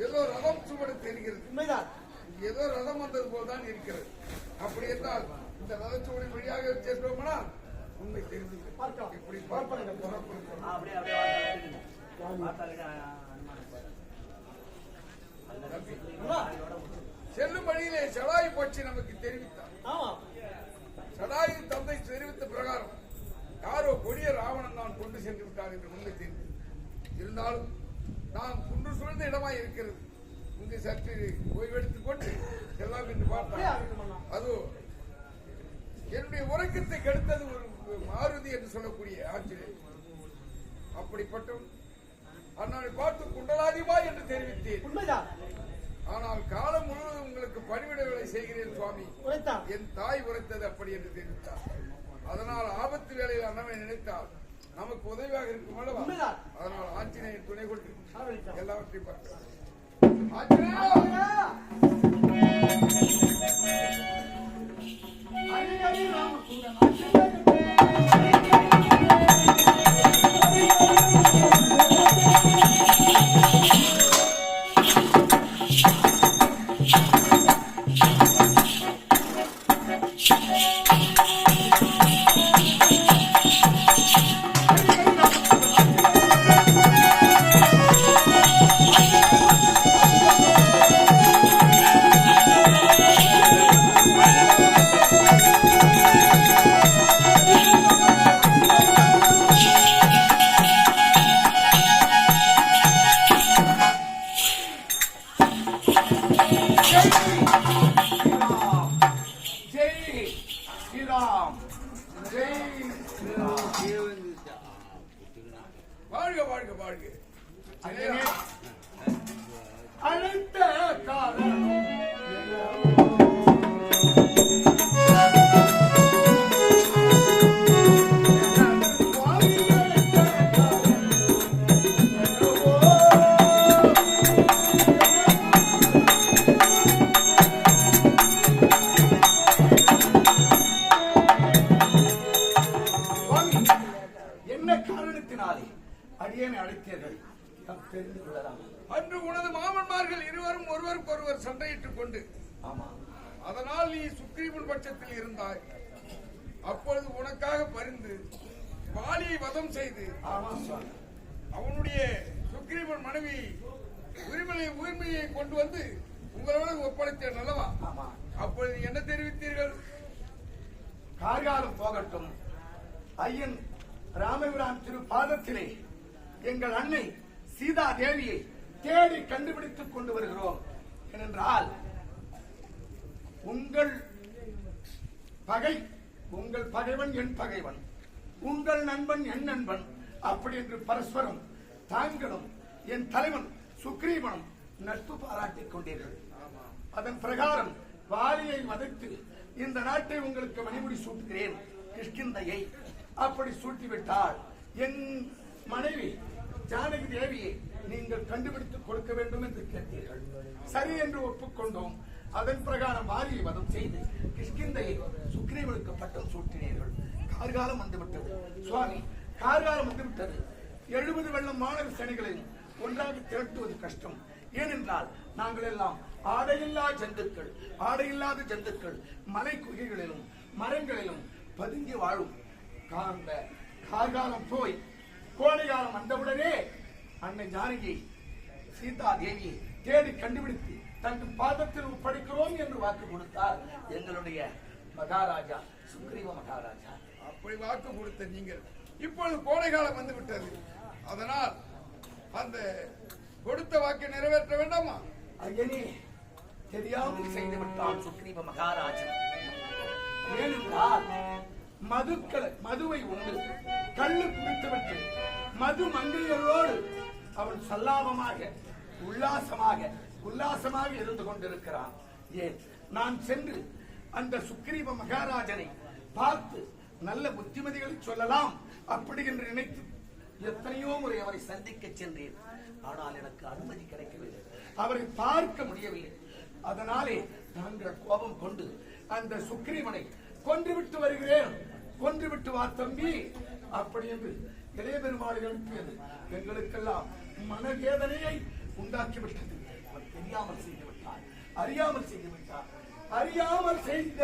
S1: ஏதோ ரதம் சுவடு தெரிகிறது. ஏதோ ரதம் வந்தது போல்தான் இருக்கிறது. அப்படி என்றால் இந்த ரதச்சுவடி வழியாக சென்றோம்னா உண்மை தெரிந்து இப்படி செல்லும் வழியிலே சடாயு பட்சி நமக்கு தெரிவித்தார். சடாயு தந்தை தெரிவித்த பிரகாரம் யாரோ கொடிய ராவணன் நான் கொண்டு சென்று விட்டார் என்று உண்மை தெரிந்தது. இருந்தாலும் நாம் குன்று சூழ்ந்த இடமாய் இருக்கிறது. இங்கு சற்று ஓய்வெடுத்துக் கொண்டு எல்லாம் என்று பார்த்தால் அது என்னுடைய உறக்கத்தை கெடுத்தது ஒரு மாருதி என்று சொல்லக்கூடிய ஆச்சரியம். அப்படிப்பட்ட அண்ணனை பார்த்து குண்டலாதிமா என்று தெரிவித்தேன். ஆனால் காலம் முழுவதும் உங்களுக்கு பணிவிட வேலை செய்கிறேன் சுவாமி. என் தாய் உரைத்தது அப்படி என்று தெரிவித்தார். அதனால் ஆபத்து வேலையில் அண்ணனை நினைத்தால் நமக்கு உதவியாக இருக்கும் அல்லவா? அதனால் ஆஞ்சநேயன் துணை கொண்டு எல்லாவற்றையும் பார்க்கலாம். வாழ்க வாழ்க வாழ்க.
S3: அழைத்த காலம்
S1: அன்று உனது மாமன்மார்கள் இருவரும் ஒருவருக்கொருவர் சண்டையிட்டுக் கொண்டு அதனால் நீ சுக்ரீவன் பட்சத்தில் இருந்தாய். அப்பொழுது உனக்காக பரிந்து வாலியை வதம் செய்து அவனுடைய சுக்ரீவன் மனைவி உரிமையை கொண்டு வந்து உங்களோட ஒப்படைத்தேன் அல்லவா? அப்பொழுது என்ன தெரிவித்தீர்கள்?
S3: கார்காலம் போகட்டும், ஐயன் ராமபிரான் திரு பாதத்திலே எங்கள் அன்னை சீதா தேவியை தேடி கண்டுபிடித்துக் கொண்டு வருகிறோம். ஏனென்றால் உங்கள் பகை, உங்கள் பகைவன் என் பகைவன், உங்கள் நண்பன் என் நண்பன், அப்படி என்று பரஸ்பரம் தாங்களும் என் தலைவன் சுக்ரீவனும் நட்பு பாராட்டிக் கொண்டீர்கள். அதன் பிரகாரம் வாலியை வதைத்து இந்த நாட்டை உங்களுக்கு மணிமுடி சூட்டுகிறேன் கிஷ்கிந்தையை. அப்படி சூட்டிவிட்டால் என் மனைவி ஜானகி தேவியை நீங்கள் கண்டுபிடித்துக் கொடுக்க வேண்டும் என்று கேட்டீர்கள். சரி என்று ஒப்புக்கொண்டோம். அதன் பிரகாரம் வாலியை வதம் செய்து கிஷ்கிந்தையை சுக்ரீவனுக்கு பட்டம் சூட்டினீர்கள். கார்காலம் வந்துவிட்டது சுவாமி, கார்காலம் வந்துவிட்டது. 70 வெள்ளம் மாணவர் சேனைகளையும் ஒன்றாக திரட்டுவது கஷ்டம். ஏனென்றால் நாங்கள் எல்லாம் ஆடையில்லா ஜந்துக்கள், ஆடையில்லாத ஜந்துக்கள் மலை குகைகளிலும் மரங்களிலும்
S4: பதுங்கி வாழும் காந்த கார்காலம் போய் கோடைகாலம் வந்தவுடனே அன்னை ஜானகி சீதா தேவி தேடி கண்டுபிடித்து தங்கள் பாதத்தில் ஒப்படைக்கிறோம் என்று வாக்கு கொடுத்தார் எங்களுடைய மகாராஜா சுக்ரீவ மகாராஜா.
S1: அப்படி வாக்கு கொடுத்த நீங்கள் இப்பொழுது கோடை காலம் வந்து விட்டது. அதனால் அந்த கொடுத்த வாக்கை நிறைவேற்ற வேண்டாமா?
S4: ஐயனே, தெரியாமல் செய்து விட்டான் சுக்ரீவ மகாராஜா. ஏனென்றால் மதுவை உண்டு கள்ளு குடித்துவிட்டு மது மங்கையரோடு அவன் சல்லாபமாக உல்லாசமாக இருந்து கொண்டிருக்கிறான். ஏன் நான் சென்று அந்த சுக்ரீவ மகாராஜனை பார்த்து நல்ல புத்திமதிகளை சொல்லலாம் அப்படி என்று நினைத்து எத்தனையோ முறை அவரை சந்திக்க சென்றேன். ஆனால் எனக்கு அனுமதி கிடைக்கவில்லை, அவரை பார்க்க முடியவில்லை. அதனாலே நாங்கள் கோபம் கொண்டு அந்த சுக்ரீவனை கொன்றுவிட்டு வருகிறேன், கொன்றுவிட்டு வா தம்பி அப்படி என்று இளைய பெருமாள் எழுப்பியது எங்களுக்கெல்லாம் மனவேதனையை உண்டாக்கிவிட்டது. அவர் தெரியாமல் செய்து விட்டார், அறியாமல் செய்து விட்டார். அறியாமல் செய்த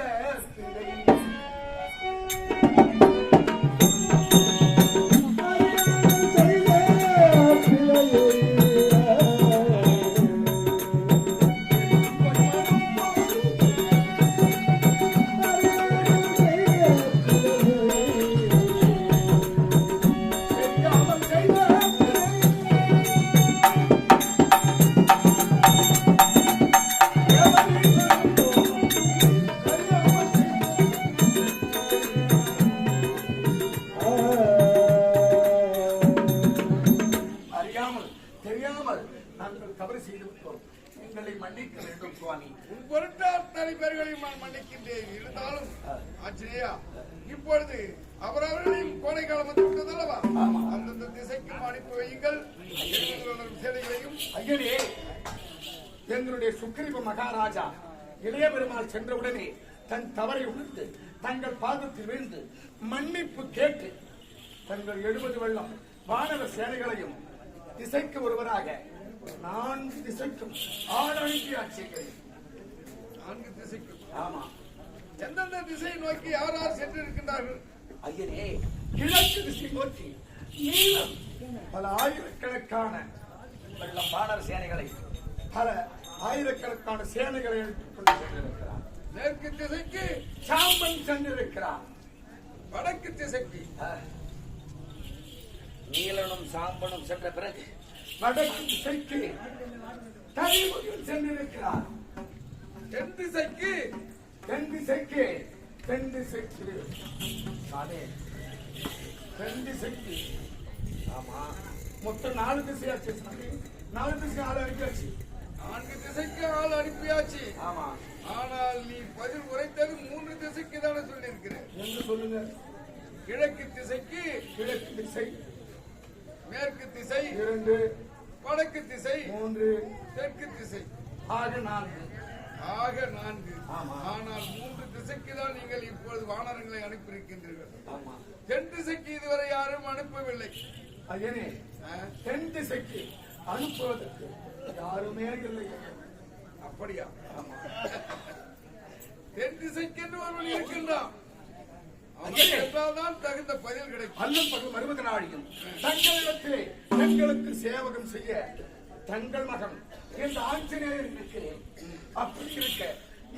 S1: இப்பொழுது அவரவர்களையும் கோடை காலம் வந்து விட்டதல்லவா, அந்தந்த திசைக்கும் அனுப்பி வையுங்கள் சேனைகளையும்.
S4: ஐயனே, எங்களுடைய சுக்ரீவ மகாராஜா இளைய பெருமாள் சென்றவுடனே தன் தவறை உணர்ந்து தங்கள் பாதத்தில் விழுந்து மன்னிப்பு கேட்டு தங்கள் 70 வெள்ளம் வானர சேனைகளையும் திசைக்கு ஒருவராக 4 திசைக்கும் ஆளனுப்பி ஆட்சியர்களையும்.
S1: 4 திசைக்கும்?
S4: ஆமா.
S1: எந்தெந்த திசையை நோக்கி யார் யார் சென்று இருக்கின்றார்கள்?
S4: ஐயனே, கிழக்கு திசை நோக்கி நீளம் பல ஆயிரக்கணக்கான வெள்ளம் வானர சேனைகளை பல ஆயிரக்கணக்கான சேனைகளை எடுத்துக் கொண்டு சென்றிருக்கிறார்.
S1: மேற்கு திசைக்கு
S4: சாம்பன் சென்றிருக்கிறார்.
S1: வடக்கு திசைக்கு
S4: நீலனும் சாம்பனும் சென்ற பிறகு வடக்கு திசைக்கு தனிமுகம் சென்றிருக்கிறார்.
S1: தென் திசைக்கு
S4: ஆமா, மொத்தம் 4 திசையாச்சு. 4 திசை ஆள் அனுப்பியாச்சு.
S1: 4 திசைக்கு ஆள் அனுப்பியாச்சு.
S4: ஆமா.
S1: ஆனால் நீ பதில் உரைத்தது 3 திசைக்கு தானே சொல்லி இருக்கிறேன்.
S4: என்று சொல்லுங்க.
S1: கிழக்கு திசைக்கு
S4: கிழக்கு திசை,
S1: மேற்கு திசை
S4: 2,
S1: வடக்கு திசை
S4: 3,
S1: தெற்கு திசை
S4: ஆக 4.
S1: ஆனால் 3 திசைக்கு தான் நீங்கள் இப்பொழுது வானரங்களை அனுப்பியிருக்கின்றீர்கள். தென் திசைக்கு இதுவரை யாரும் அனுப்பவில்லை.
S4: ஐயனே, தென் திசைக்கு அனுப்புவதற்கு யாருமே இல்லை.
S1: அப்படியா? தென் திசைக்கு என்று ஒருவன் இருக்கின்றான். தான் தகுந்த பதில் கிடைக்கும்.
S4: அல்லும் பகல் மருமக நாடியும் தங்களிடத்திலே தங்களுக்கு சேவகம் செய்ய தங்கள் மகன் என்ற ஆஞ்சநேயர் இருக்கிறேன். அப்படி இருக்க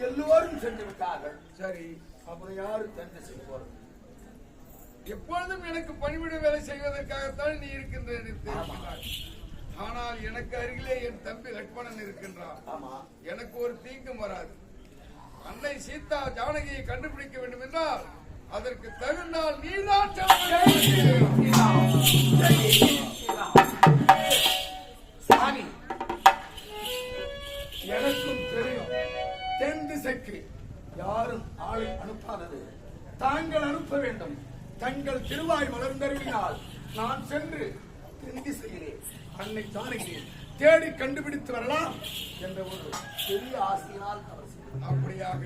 S4: எல்லோரும் சென்று விட்டார்கள்.
S1: சரி,
S4: அப்புறம் யாரு தந்தை செய்வோம்?
S1: எப்பொழுதும் எனக்கு பணிவிட வேலை செய்வதற்காகத்தான் நீ இருக்கின்றாய். ஆனால் எனக்கு அருகிலே என் தம்பி லட்சுமணன் இருக்கின்றான். எனக்கு ஒரு தீங்கும் வராது. அன்னை சீதா ஜானகியை கண்டுபிடிக்க வேண்டும் என்றால் அதற்கு தகுந்தால் நீதான்
S4: சாமி. எனக்கும் தெரியும், தென் திசைக்கு யாரும் ஆளை அனுப்பாதது தாங்கள் அனுப்ப வேண்டும். தங்கள் திருவாய் மலர்ந்தருளினால் நான் சென்று தென் திசையிலே அன்னை ஜானகியை தேடி கண்டுபிடித்து வரலாம் என்ற ஒரு பெரிய ஆசையினால் அவர்
S1: அப்படியாக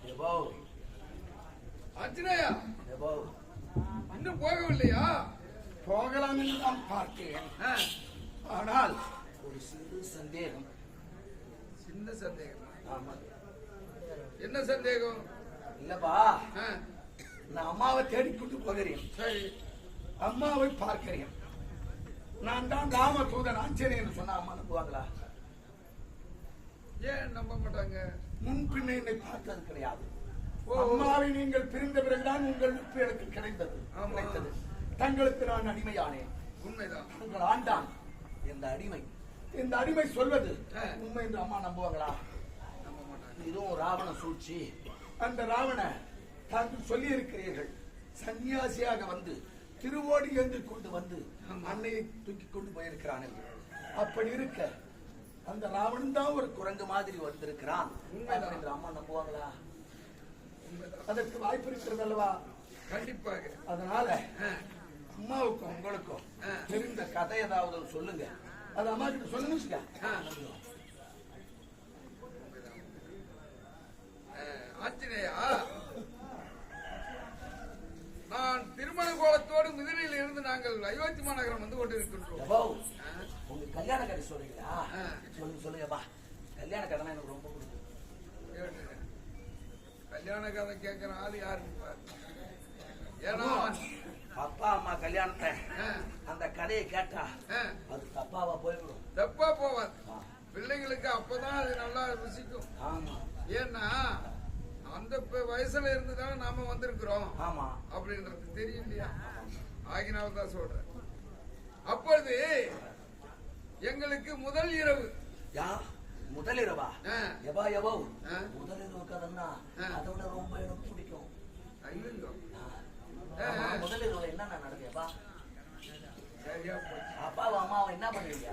S4: எப்போ
S1: ஆஞ்சநேயா
S4: எப்போ
S1: இன்னும் போகவில்லையா?
S4: போகலாம் என்று நான் பார்த்தேன்.
S1: ஆ,
S4: ஆனால் ஒரு சிறு சந்தேகம்.
S1: சின்ன சந்தேகம்.
S4: ஆமா.
S1: என்ன சந்தேகம்?
S4: இல்லப்பா,
S1: ஆ,
S4: நான் அம்மாவை தேடிக்கொண்டு போகிறேன்.
S1: சரி.
S4: அம்மாவை பார்க்கிறேன். நான் தான் ராமதூதன் ஆஞ்சநேயன் சொன்னா அம்மா நம்புவாங்களா?
S1: ஏன் நம்ப மாட்டாங்க?
S4: முன்பின்ன என்னை பார்த்தது கிடையாது.
S1: ஓ.
S4: அம்மாவை நீங்கள் பிரிந்த பிறகுதான் உங்கள் நட்பு எனக்கு கிடைத்தது.
S1: ஆமா.
S4: கிடைத்தது. தங்களுக்கு நான் அடிமையானேன்.
S1: உண்மைதான்.
S4: உங்கள் ஆண்டான் இந்த அடிமை. இந்த அடிமை சொல்வது
S1: ஆ.
S4: உண்மை என்று அம்மா நம்புவாங்களா?
S1: நம்ப மாட்டாங்க.
S4: இதுவும் ராவண சூழ்ச்சி. அந்த ராவண தாங்கள் சொல்லி இருக்கிறீர்கள், சன்னியாசியாக வந்து திருவோடி என்று கொண்டு வந்து அன்னையை தூக்கி கொண்டு போயிருக்கிறான் என்று. அப்படி இருக்க அந்த ராவணன் தான் ஒரு குரங்கு மாதிரி வந்திருக்கிறான் என்று அம்மா நம்புவாங்களா? அதற்கு வாய்ப்பு இருக்கிறது அல்லவா?
S1: கண்டிப்பாக.
S4: அதனால
S1: ஆ,
S4: அம்மாவுக்கும் உங்களுக்கும்
S1: ஆ.
S4: தெரிந்த கதை ஏதாவது சொல்லுங்க. அது அம்மா கிட்ட சொல்லுங்க.
S1: ஆ. ஆஞ்சநேயா, நான் திருமண கோலத்தோடு மிதிலையில் இருந்து நாங்கள் அயோத்தி மாநகரம் வந்து கொண்டிருக்கின்றோம்.
S4: எப்போ உங்க கல்யாண கதை சொல்றீங்களா?
S1: ஆ.
S4: சொல்லுங்கப்பா. கல்யாண கதை எனக்கு ரொம்ப பிடிக்கும்.
S1: கேளுங்க. கல்யாண கதை கேட்கிற ஆள் யாருன்னு பாரு. ஏன்னா
S4: அப்பா அம்மா கல்யாணத்தை
S1: ஆ,
S4: அந்த கதையை கேட்டா
S1: ஆ,
S4: அது தப்பாவா போய்விடும்.
S1: தப்பா போவாது. பிள்ளைங்களுக்கு அப்பதான் அது நல்லா ருசிக்கும்.
S4: ஆமா
S1: ஏன்னா அந்த வயசுல இருந்துதானே நாம வந்திருக்கிறோம்
S4: ஆமா.
S1: அப்படின்றது தெரியும் இல்லையா? ஆகினால தான் சொல்றேன். அப்பொழுது எங்களுக்கு முதல் இரவு.
S4: யா முதலிரவா?
S1: ஆ,
S4: எவா எவோ
S1: ஆ.
S4: முதலிரவு கதைன்னா
S1: ஆ.
S4: அதோட ரொம்ப எனக்கு பிடிக்கும்.
S1: ஐயோ,
S4: ஆமா, முதலிரவு என்னென்ன நடக்குதுப்பா?
S1: சரியா போச்சு.
S4: அப்பாவும் அம்மாவும் என்ன பண்ணுவீங்க?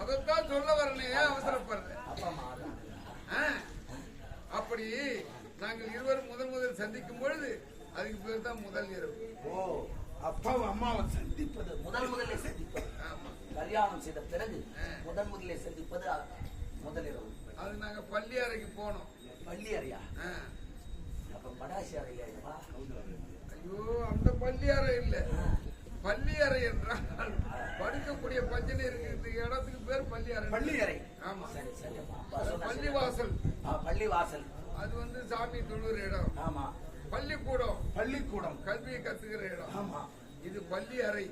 S1: அதைத்தான் சொல்ல வரனே, அவசரப்படுறேன்.
S4: அப்பா அம்மா அதான்.
S1: ஆ, அப்படி நாங்கள் இருவரும் முதல் சந்திக்கும் பொழுது அதுக்கு பேர் தான் முதல் இரவு.
S4: ஓ, அப்பாவும் அம்மாவை சந்திப்பது முதலிலே சந்திப்பது.
S1: ஆமா,
S4: கல்யாணம் செய்த பிறகு முதலிலே சந்திப்பது முதலிரவு.
S1: அது நாங்க பள்ளி அறைக்கு போனோம்.
S4: பள்ளி அறையா?
S1: ஆ,
S4: அப்ப படாசி அறையா?
S1: ஐயோ, அந்த பள்ளி அறை இல்ல. பள்ளி அறை என்றால் படுக்கக்கூடிய பஞ்சனை இருக்கிற இடத்துக்கு பேர் பள்ளி அறை.
S4: பள்ளி அறை.
S1: ஆமா.
S4: சரி சரி.
S1: பள்ளி வாசல்.
S4: பள்ளி வாசல்.
S1: அது வந்து சாமி தொழுகிற இடம்.
S4: ஆமா.
S1: பள்ளிக்கூடம்,
S4: பள்ளிக்கூடம்,
S1: கல்வியை கத்துக்கிற இடம்.
S4: ஆமா.
S1: இது பள்ளி அறை.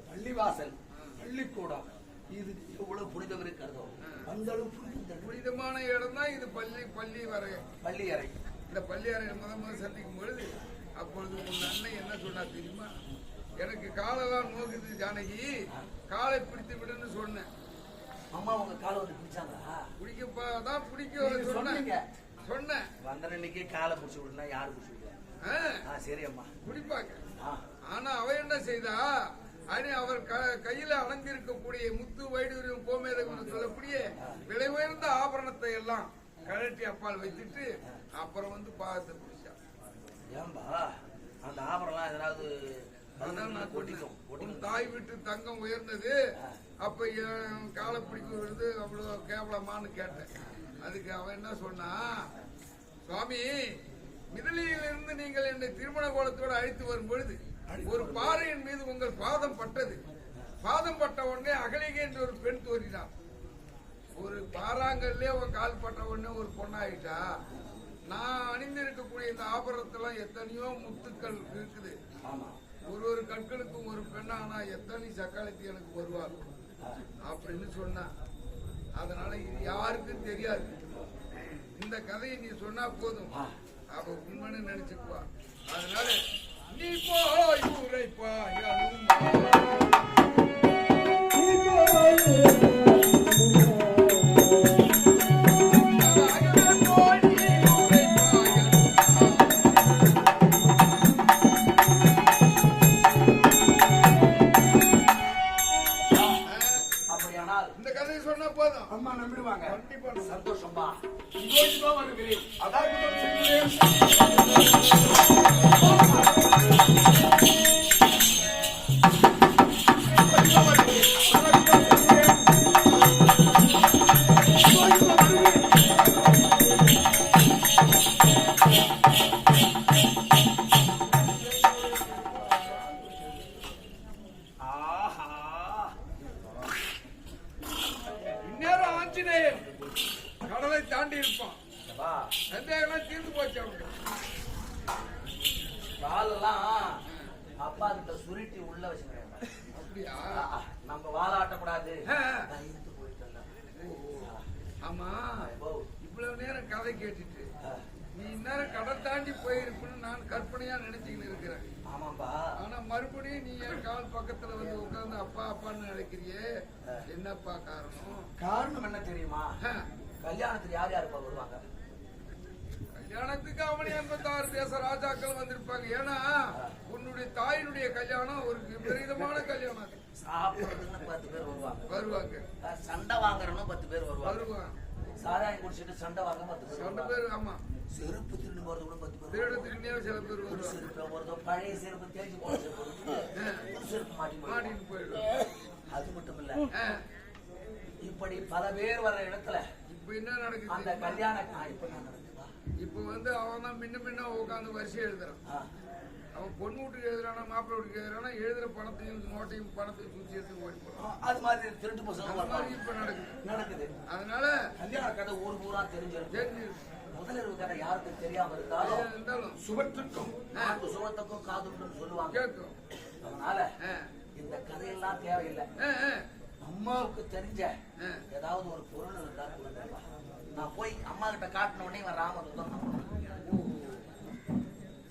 S4: பள்ளி வாசல், பள்ளிக்கூடம். இது எவ்வளவு புனிதம் இருக்கிறதோ அந்த அளவு புனிதம்.
S1: புனிதமான இடம் தான் இது. பள்ளி வரை
S4: பள்ளி அறை.
S1: இந்த பள்ளி அறையை முதல் சந்திக்கும் பொழுது அப்பொழுது உங்க அண்ணன் என்ன சொன்னா தெரியுமா? எனக்கு காலெல்லாம் நோக்குது ஜானகி, காலை பிடித்து விடுன்னு சொன்னேன்.
S4: அம்மா உங்க காலை வந்து பிடிச்சாங்களா?
S1: பிடிக்கப்பாதான் பிடிக்க சொன்னேன்.
S4: வந்த அன்னைக்கே காலை பிடிச்சி விடுனா யாரு பிடிச்சி விடுவா? சரி அம்மா
S1: பிடிப்பாங்க.
S4: ஆ.
S1: ஆனா அவ என்ன செய்தா, அணி அவர் கையில அலங்கிருக்கக்கூடிய முத்து வைடூரியம் கோமேதகம் சொல்லக்கூடிய விலை உயர்ந்த ஆபரணத்தை எல்லாம் கழட்டி அப்பால் வச்சுட்டு அப்புறம் வந்து பாகத்தை பிடிச்சா.
S4: ஏன்பா அந்த ஆபரணம் ஏதாவது
S1: அதான் நான்
S4: கொட்டிக்கும்?
S1: உன் தாய் வீட்டு தங்கம் உயர்ந்தது, அப்ப என் காலை பிடிக்க விடுறது அவ்வளவு கேவலமான்னு கேட்டேன். அதுக்கு அவன் என்ன சொன்னா, சுவாமி, மிதிலையிலிருந்து நீங்கள் என்னை திருமண கோலத்தோடு அழைத்து வரும் பொழுது ஒரு பாறையின் மீது உங்கள் பாதம் பட்டது. பாதம் பட்ட உடனே அகலிகை என்று ஒரு பெண் தோன்றினார். ஒரு பாறாங்கல்லே உன் கால் பட்ட உடனே ஒரு பொண்ணாயிட்டா. நான் அணிந்திருக்கக்கூடிய இந்த ஆபரணத்தெல்லாம் எத்தனையோ முத்துக்கள் இருக்குது. ஒரு கற்களுக்கும் ஒரு பெண்ணானா எத்தனை சக்காலத்தி எனக்கு வருவார் அப்படின்னு சொன்னா. அதனால இது யாருக்கும் தெரியாது. இந்த கதையை நீ சொன்னா போதும், அப்ப உண்மைன்னு நினைச்சுக்குவா. அதனால நீ போய் உரைப்பாய் இந்த கதையை சொன்னா போதும்,
S4: அம்மா நம்பிடுவாங்க.
S1: கண்டிப்பா
S4: சந்தோஷம்பா.
S1: வருகிறேன்.
S4: அதான்
S1: சந்தேகம் கடலை தாண்டி இருப்பான். சந்தேகம் தீர்ந்து போச்சு அவங்க.
S5: வாலெல்லாம் அப்பா கிட்ட சுருட்டி உள்ள வச்சுக்கிறேன்.
S1: அப்படியா?
S5: நம்ம வாழ ஆட்டக்கூடாது.
S1: ஆமா, இவ்வளவு நேரம் கதை கேட்டுட்டு நீ இந்நேரம் கடல் தாண்டி போயிருக்குன்னு நான் கற்பனையா நினைச்சுக்கிட்டு இருக்கிறேன்.
S5: ஆமாப்பா.
S1: ஆனா மறுபடியும் நீ என் கால் பக்கத்துல வந்து உட்கார்ந்து அப்பா அப்பான்னு நினைக்கிறியே, என்னப்பா காரணம்?
S5: காரணம் என்ன தெரியுமா? கல்யாணத்துக்கு யார் யாருப்பா வருவாங்க?
S1: கல்யாணத்துக்கு அவனே 86 தேச ராஜாக்கள் வந்திருப்பாங்க. ஏன்னா உன்னுடைய தாயினுடைய கல்யாணம் ஒரு விபரீதமான கல்யாணம்.
S5: சாப்பிடுறதுன்னு 10 பேர்
S1: வருவாங்க.
S5: சண்டை வாங்குறன்னு 10 பேர்
S1: வருவாங்க.
S5: சாராயம் குடிச்சிட்டு சண்டை வாங்க 10 பேர்.
S1: ஆமா,
S5: செருப்பு திருடு போறது கூட 10 பேர்.
S1: திருடத்துக்குன்னே சில பேர் வருவாங்க.
S5: பழைய செருப்பு தேய்ச்சி போன செருப்பு மாட்டின்னு
S1: போயிடுவாங்க.
S5: அது மட்டும் இல்ல, இப்படி பல பேர் வர்ற இடத்துல
S1: இப்ப என்ன நடக்குது?
S5: அந்த கல்யாணம் இப்ப என்ன நடக்குதா?
S1: இப்ப வந்து அவன் தான் முன்ன உட்காந்து வரிசை எழுதுறான். அவன் பொண்ணு வீட்டுக்கு எழுதுறானா மாப்பிள்ளை வீட்டுக்கு எழுதுறானா, எழுதுற பணத்தையும் நோட்டையும் பணத்தையும் சுற்றி எடுத்து ஓடி போறான்.
S5: அது மாதிரி திருட்டு பசங்க
S1: இப்ப நடக்குது. அதனால
S5: கல்யாண கதை ஊர் பூரா தெரிஞ்சிருக்கு. முதலிரவு கதை யாருக்கு தெரியாம இருந்தாலும்
S1: சுபத்துக்கும்
S5: சுபத்துக்கும் காதுக்கும் சொல்லுவாங்க.
S1: கேட்கும்.
S5: அதனால இந்த கதையெல்லாம் தேவையில்லை. அம்மாவுக்கு தெரிஞ்ச ஏதாவது ஒரு பொருள் இருந்தா நான் போய் அம்மா கிட்ட காட்டின உடனே இவன் ராமதூதன்.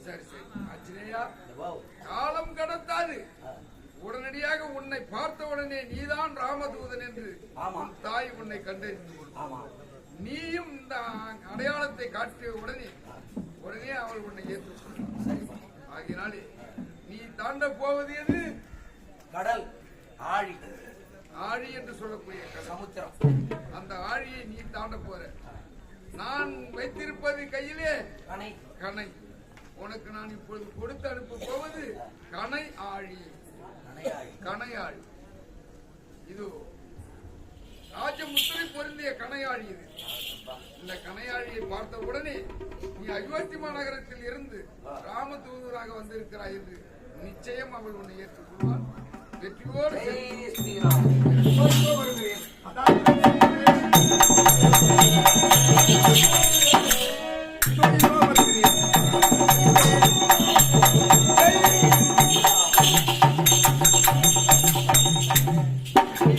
S1: சரி சரி அச்சினையா, காலம் கடத்தாது. உடனடியாக உன்னை பார்த்த உடனே நீதான் ராமதூதன் என்று தாய் உன்னை கண்டறிந்து நீயும் இந்த அடையாளத்தை காட்டிய உடனே அவள் உன்னை ஏற்றுக்கொண்டாள். ஆகினாலே நீ தாண்ட போவது எது?
S5: கடல், ஆழி.
S1: ஆழி என்று சொல்லக்கூடிய
S5: சமுத்திரம்.
S1: அந்த ஆழியை நீ தாண்ட போற. நான் வைத்திருப்பது கையிலே கணை. உனக்கு நான் இப்பொழுது கொடுத்து அனுப்ப போவது கணை ஆழி. கணை ஆழி இது ராஜமுத்திரை பொருந்திய கணையாழி. இது இந்த கணையாழியை பார்த்த உடனே நீ அயோத்தி மாநகரத்தில் இருந்து ராமதூதராக வந்திருக்கிறாய் என்று நிச்சயம் அவள் உன்னை ஏற்றுக்கொள்வாள். வெற்றியோடு வருகிறேன்.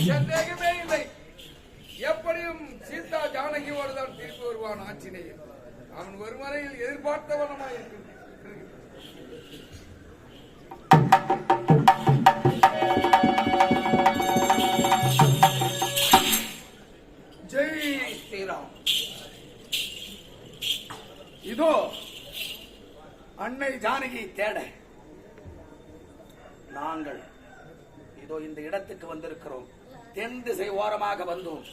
S1: சந்தேகமே இல்லை, எப்படியும் சீதா ஜானகியோடு தான் திருப்பி வருவான் ஆஞ்சநேயர். அவன் வரும் வரையில் எதிர்பார்த்த வண்ணமாக இருக்கிறது. ஜெய் ஸ்ரீராம். இதோ அன்னை ஜானகி தேட நாங்கள் இதோ இந்த இடத்துக்கு வந்திருக்கிறோம். தென் திசை ஓரமாக வந்தோம்.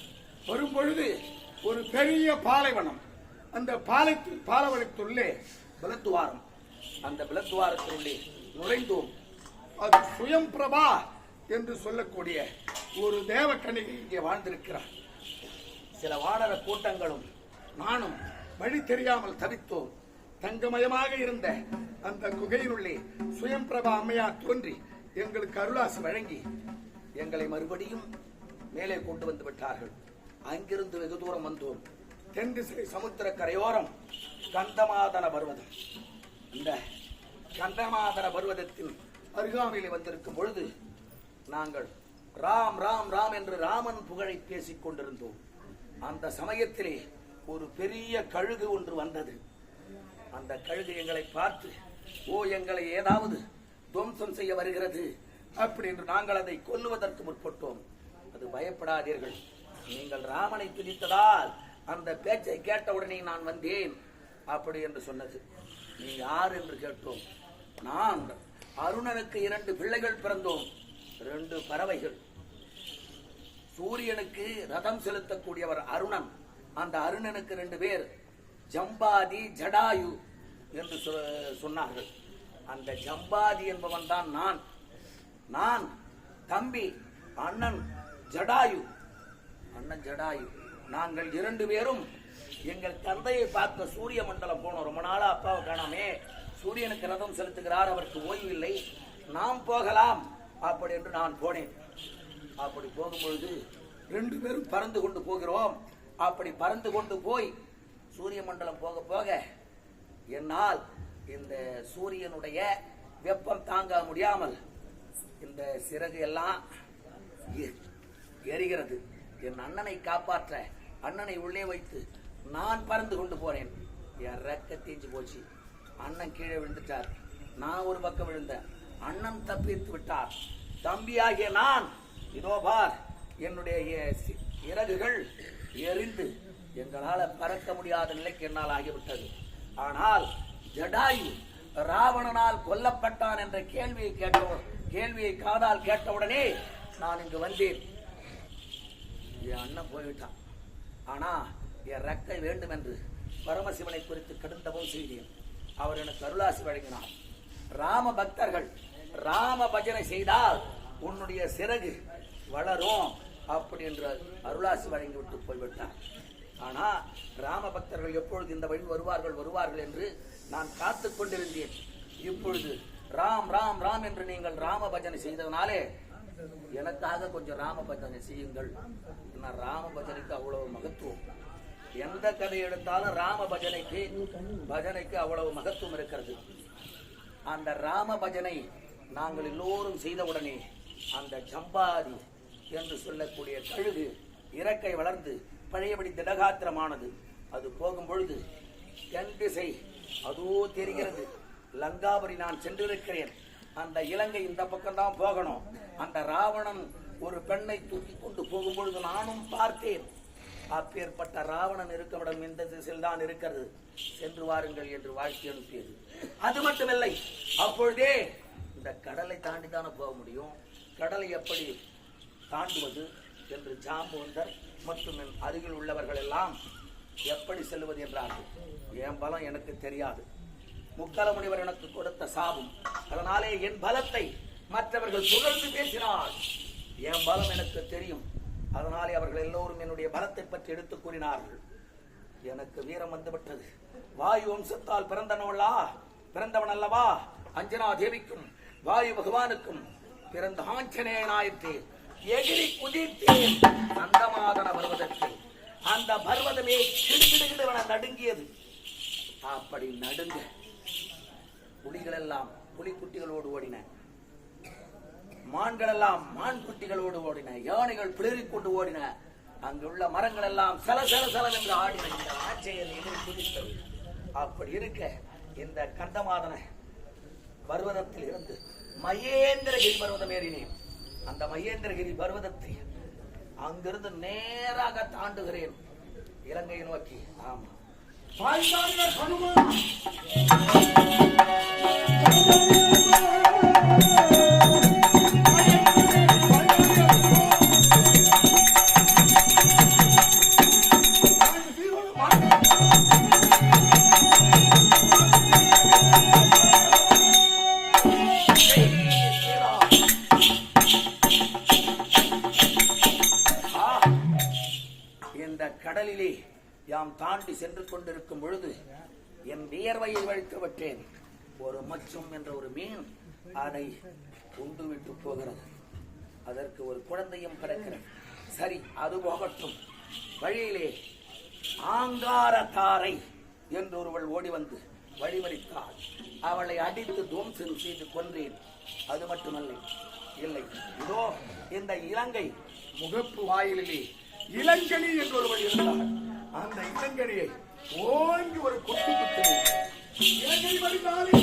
S1: வரும் பொழுது ஒரு பெரிய பாலைவனம். அந்த பாலைவனத்துள்ளே பலத்துவாரம். அந்த பலத்துவாரத்தினுள்ளே நுழைந்தோம். அது சுயம் பிரபா என்று சொல்லக்கூடிய ஒரு தேவக்கணிகை இங்கே வாழ்ந்திருக்கிறார். சில வானர கூட்டங்களும் நானும் வழி தெரியாமல் தவித்தோம். தங்கமயமாக இருந்த அந்த குகையினுள்ளே சுயம் பிரபா அம்மையார் தோன்றி எங்களுக்கு அருளாசி வழங்கி எங்களை மறுபடியும் மேலே கொண்டு வந்து விட்டார்கள். அங்கிருந்து வெகு தூரம் வந்தோம். தென் திசை சமுத்திர கரையோரம் கந்தமாதன பர்வதம். இந்த கந்தமாதன பர்வதத்தின் அருகாமையில் வந்திருக்கும் பொழுது நாங்கள் ராம் ராம் ராம் என்று ராமன் புகழை பேசிக் கொண்டிருந்தோம். அந்த சமயத்திலே ஒரு பெரிய கழுகு ஒன்று வந்தது. அந்த கழுகு எங்களை பார்த்து, ஓ எங்களை ஏதாவது துவம்சம் செய்ய வருகிறது அப்படி என்று நாங்கள் அதை கொல்லுவதற்கு முற்பட்டோம். அது பயப்படாதீர்கள், நீங்கள் ராமனை துதித்ததால் அந்த பேச்சை கேட்டவுடனே நான் வந்தேன் அப்படி என்று சொன்னது. நீ யார் என்று கேட்டோம். நான் அருணனுக்கு 2 பிள்ளைகள் பிறந்தோம், 2 பறவைகள். சூரியனுக்கு ரதம் செலுத்தக்கூடியவர் அருணன். அந்த அருணனுக்கு 2 பேர் ஜம்பாதி ஜடாயு என்று சொன்னார்கள். அந்த ஜம்பாதி என்பவன் தான் நான் தம்பி அண்ணன் ஜடாயு. நாங்கள் 2 பேரும் எங்கள் தந்தையை பார்க்க சூரிய மண்டலம் போனோம். ரொம்ப நாளா அப்பாவை காணாமே, சூரியனுக்கு ரதம் செலுத்துகிறார், அவருக்கு ஓய்வு இல்லை, நாம் போகலாம் அப்படி என்று நான் போனேன். அப்படி போகும்பொழுது 2 பேரும் பறந்து கொண்டு போகிறோம்.
S5: அப்படி பறந்து கொண்டு போய் சூரிய மண்டலம் போக போக என்னால் இந்த சூரியனுடைய வெப்பம் தாங்க முடியாமல் இந்த சிறகு எல்லாம் எரிகிறது. என் அண்ணனை காப்பாற்ற அண்ணனை உள்ளே வைத்து நான் பறந்து கொண்டு போனேன். என் ரெக்க தீஞ்சு போச்சு. அண்ணன் கீழே விழுந்துட்டார். நான் ஒரு பக்கம் விழுந்தேன். அண்ணன் தப்பித்து விட்டார். தம்பியாகிய நான் இதோ பார் என்னுடைய இறகுகள் எரிந்து எங்களால் பறக்க முடியாத நிலைக்கு என்னால் ஆகிவிட்டது. ஆனால் ஜடாயு ராவணனால் கொல்லப்பட்டான் என்ற கேள்வியை காதால் கேட்டவுடனே நான் இங்கு வந்தேன். என் அண்ணன் போய்விட்டான். ஆனா என் ரெக்கை வேண்டும் என்று பரமசிவனை குறித்து கடுந்தவும் செய்தேன். அவர் எனக்கு அருளாசி வழங்கினார். ராம பக்தர்கள் ராம பஜனை செய்தால் உன்னுடைய சிறகு வளரும் அப்படி என்று அருளாசி வழங்கிவிட்டு போய்விட்டார். ஆனா ராம பக்தர்கள் எப்பொழுது இந்த வழி வருவார்கள் என்று நான் காத்துக் கொண்டிருந்தேன். இப்பொழுது ராம் ராம் ராம் என்று நீங்கள் ராம பஜனை செய்ததனாலே எனக்காக கொஞ்சம் ராம பஜனை செய்யுங்கள். ராம பஜனைக்கு அவ்வளவு மகத்துவம். எந்த கதை எடுத்தாலும் ராம பஜனைக்கு அவ்வளவு மகத்துவம் இருக்கிறது. அந்த ராம பஜனை நாங்கள் எல்லோரும் செய்தவுடனே அந்த ஜம்பாதி என்று சொல்லக்கூடிய கழுகு இறக்கை வளர்ந்து பழையபடி திடகாத்திரமானது. அது போகும் பொழுது என் திசை அதோ தெரிகிறது. லங்காபுரி நான் சென்றிருக்கிறேன். அந்த இலங்கை இந்த பக்கம்தான் போகணும். அந்த ராவணன் ஒரு பெண்ணை தூக்கி கொண்டு போகும் பொழுது நானும் பார்த்தேன். அப்பேற்பட்ட ராவணன் இருக்குமிடம் இந்த திசையில் தான் இருக்கிறது. சென்று வாருங்கள் என்று வாழ்த்தி அனுப்பியது. அது மட்டுமில்லை, அப்பொழுதே இந்த கடலை தாண்டி தானே போக முடியும். கடலை எப்படி தாண்டுவது என்று ஜாம்பூந்தர் மற்றும் என் அருகில் உள்ளவர்கள் எல்லாம் எப்படி செல்வது என்றார்கள். என் பலம் எனக்கு தெரியாது. முக்கல முனிவர் எனக்கு கொடுத்த சாபம். அதனாலே என் பலத்தை மற்றவர்கள் புகழ்ந்து பேசினார். என் பலம் எனக்கு தெரியும். அதனாலே அவர்கள் எல்லோரும் என்னுடைய பலத்தை பற்றி எடுத்துக் கூறினார்கள். எனக்கு வீரம் வந்துவிட்டது. வாயு வம்சத்தால் பிறந்தவன் அல்லவா அஞ்சனா தேவிக்கும் வாயு பகவானுக்கும் பிறந்த ஆஞ்சநேயனாயிற்று. எகிரி குதித்தேன் அந்தமாதன பர்வதத்தில். அந்த பர்வதமே கிடுகிடுகிடுவன நடுங்கியது. அப்படி நடுங்க புலிகள் எல்லாம் புலிக்குட்டிகளோடு ஓடின, மான்கள் எல்லாம் மான் குட்டிகளோடு ஓடின, யானைகள் பிளறிக்கொண்டு ஓடின, அங்குள்ள மரங்கள் எல்லாம் சலசல என்று ஆடின. இந்த ஆட்சியில் எதிர் குதித்தது. அப்படி இருக்க இந்த கந்தமாதன பர்வதத்தில் இருந்து மகேந்திரகிரி பர்வதம் ஏறினேன். அந்த மகேந்திரகிரி பர்வதத்தை அங்கிருந்து நேராக தாண்டுகிறேன் இலங்கையை நோக்கி. ஆமா, கடலிலே யாம் தாண்டி சென்று கொண்டிருக்கும் பொழுது என் வியர்வையை வழித்து விட்டேன். ஒரு மச்சம் என்ற ஒரு மீன் அதை உண்டு விட்டு போகிறது. அதற்கு ஒரு குழந்தையும் பிறக்கிறது. சரி, அது போகட்டும். வழியிலே ஆங்கார தாரை என்று ஒருவள் ஓடி வந்து வழிமறித்தாள். அவளை அடித்து துவம்சம் செய்து கொன்றேன். அது மட்டுமல்ல, இல்லை, இதோ இந்த இலங்கை முகப்பு வாயிலே இளங்கனி என்று ஒருவள் இருந்தார். அந்த இளங்கனியை ஓங்கி ஒரு கொட்டு குத்தினேன். இலங்கை வருகிறாரே.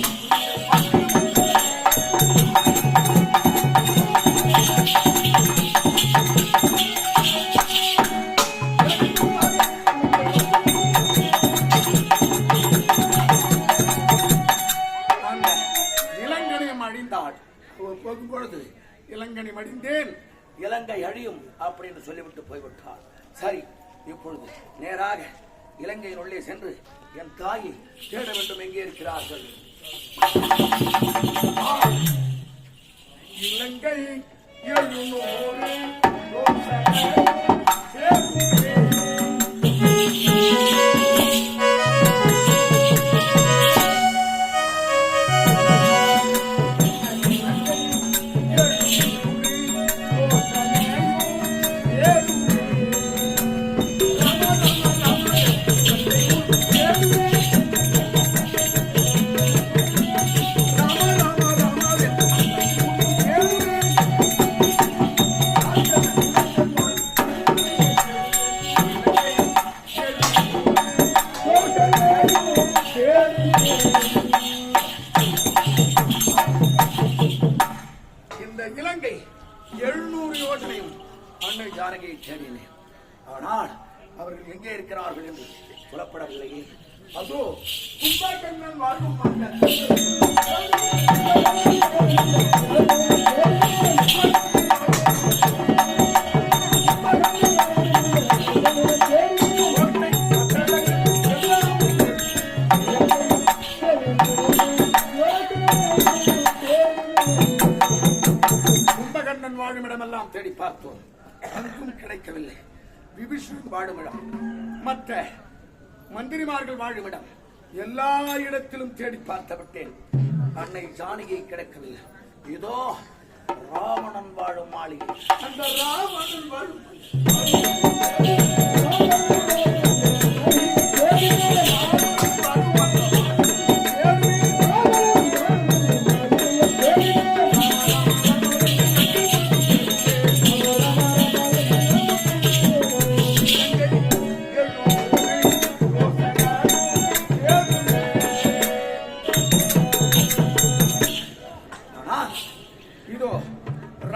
S5: அந்த இளங்கனியம் அழிந்தாள். போகும் பொழுது இளங்கனி மடிந்தேன், இலங்கை அழியும் அப்படின்னு சொல்லிவிட்டு போய்விட்டார். சரி, இப்பொழுது நேராக இலங்கையின் உள்ளே சென்று என் தாயை தேட வேண்டும். எங்கே இருக்கிறார்கள்? இலங்கை
S4: அவர்கள் எங்கே இருக்கிறார்கள் என்று புலப்படவில்லையே. அதோ கும்பகர்ணன் வாழும் கும்பகர்ணன் வாழும் இடமெல்லாம் தேடி பார்த்தோம், அங்கும் கிடைக்கவில்லை. விபீஷணன் வாழும் இடம், மற்ற மந்திரிமார்கள் வாழும் இடம், எல்லா இடத்திலும் தேடி பார்த்து விட்டேன். அன்னை ஜானகியை கிடைக்கவில்லை. இதோ ராவணன் வாழும் மாளிகை, அந்த ராவணன் வாழும்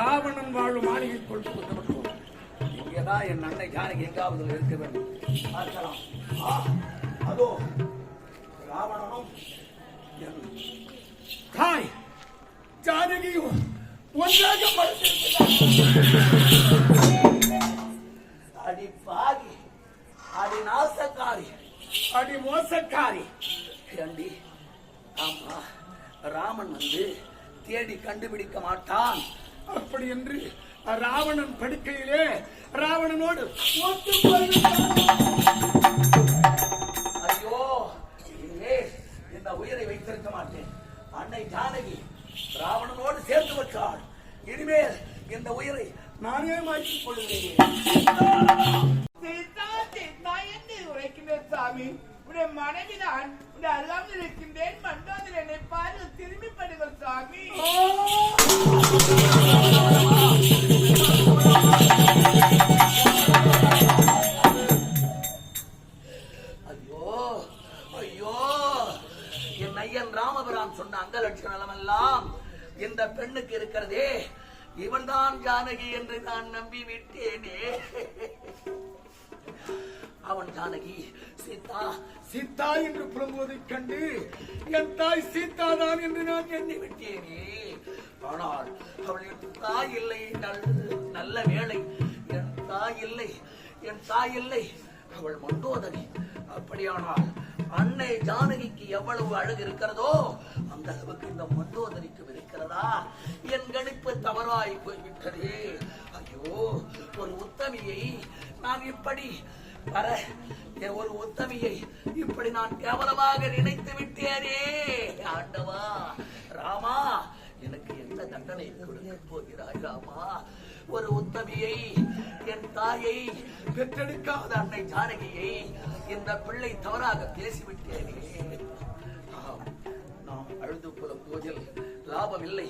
S4: ராவணன் வாழும் மாளிகை கொண்டு கொண்டு இங்கேதான் என் அன்னை ஜானகி எங்காவது இருக்க வேண்டும். பார்க்கலாம். அதோ ராவணனும் என் தாய் ஜானகியும் ஒன்றாக அடி பாகி, அடி நாசக்காரி, அடி மோசக்காரி. ஏண்டி, ஆமா ராமன் வந்து தேடி கண்டுபிடிக்க மாட்டான் அப்படி என்று ராவணன் படுக்கையிலே ராவணனோடு ஐயோ இந்த உயிரை வைத்திருக்க மாட்டேன். அன்னை ஜானகி ராவணனோடு சேர்த்து வச்சாள். இனிமேல் இந்த உயிரை நானே மாற்றிக் கொள்கிறேன்.
S2: சாமி, உடைய மனைவிதான் அருகாமல் இருக்கின்றேன். மண்டோதர் என்னை பாரு, திரும்பி படுங்கள் சாமி.
S4: ஐயோ ஐயோ, என் ஐயன் ராமபிரான் சொன்ன அந்த லட்சணம் எல்லாம் இந்த பெண்ணுக்கு இருக்கிறதே. இவன்தான் ஜானகி என்று நான் நம்பி விட்டேனே. அவன் ஜானகி சீதா சீதா என்று புலம்புவதைக் கண்டு என் தாய் சீதாதான் என்று நான் எண்ணி விட்டேனே. ஆனால் அவள் என் தாய் இல்லை. நல்ல வேளை, என் தாய் இல்லை, என் தாய் இல்லை, அவள் மண்டோதரி. அப்படியானால் அன்னை ஜானகிக்கு எவ்வளவு அழகு இருக்கிறதோ அந்த அளவுக்கு இந்த மண்டோதரிக்கு இருக்கிறதா? என் கணிப்பு தவறாய் போய்விட்டதே. ஐயோ, ஒரு உத்தமியை நான் இப்படி ஒரு உத்தமியை இப்படி நான் கேவலமாக நினைத்து விட்டேனே. ஆண்டவா, ராமா, எனக்கு என்ன தண்டனை கொடுக்க போகிறாய் ராமா? ஒரு உத்தமியை, என் தாயை, பெற்றெடுக்காத அன்னை ஜானகியை இந்த பிள்ளை தவறாக பேசிவிட்டேனே. நாம் அழுது புலம்புவதில் லாபம் இல்லை.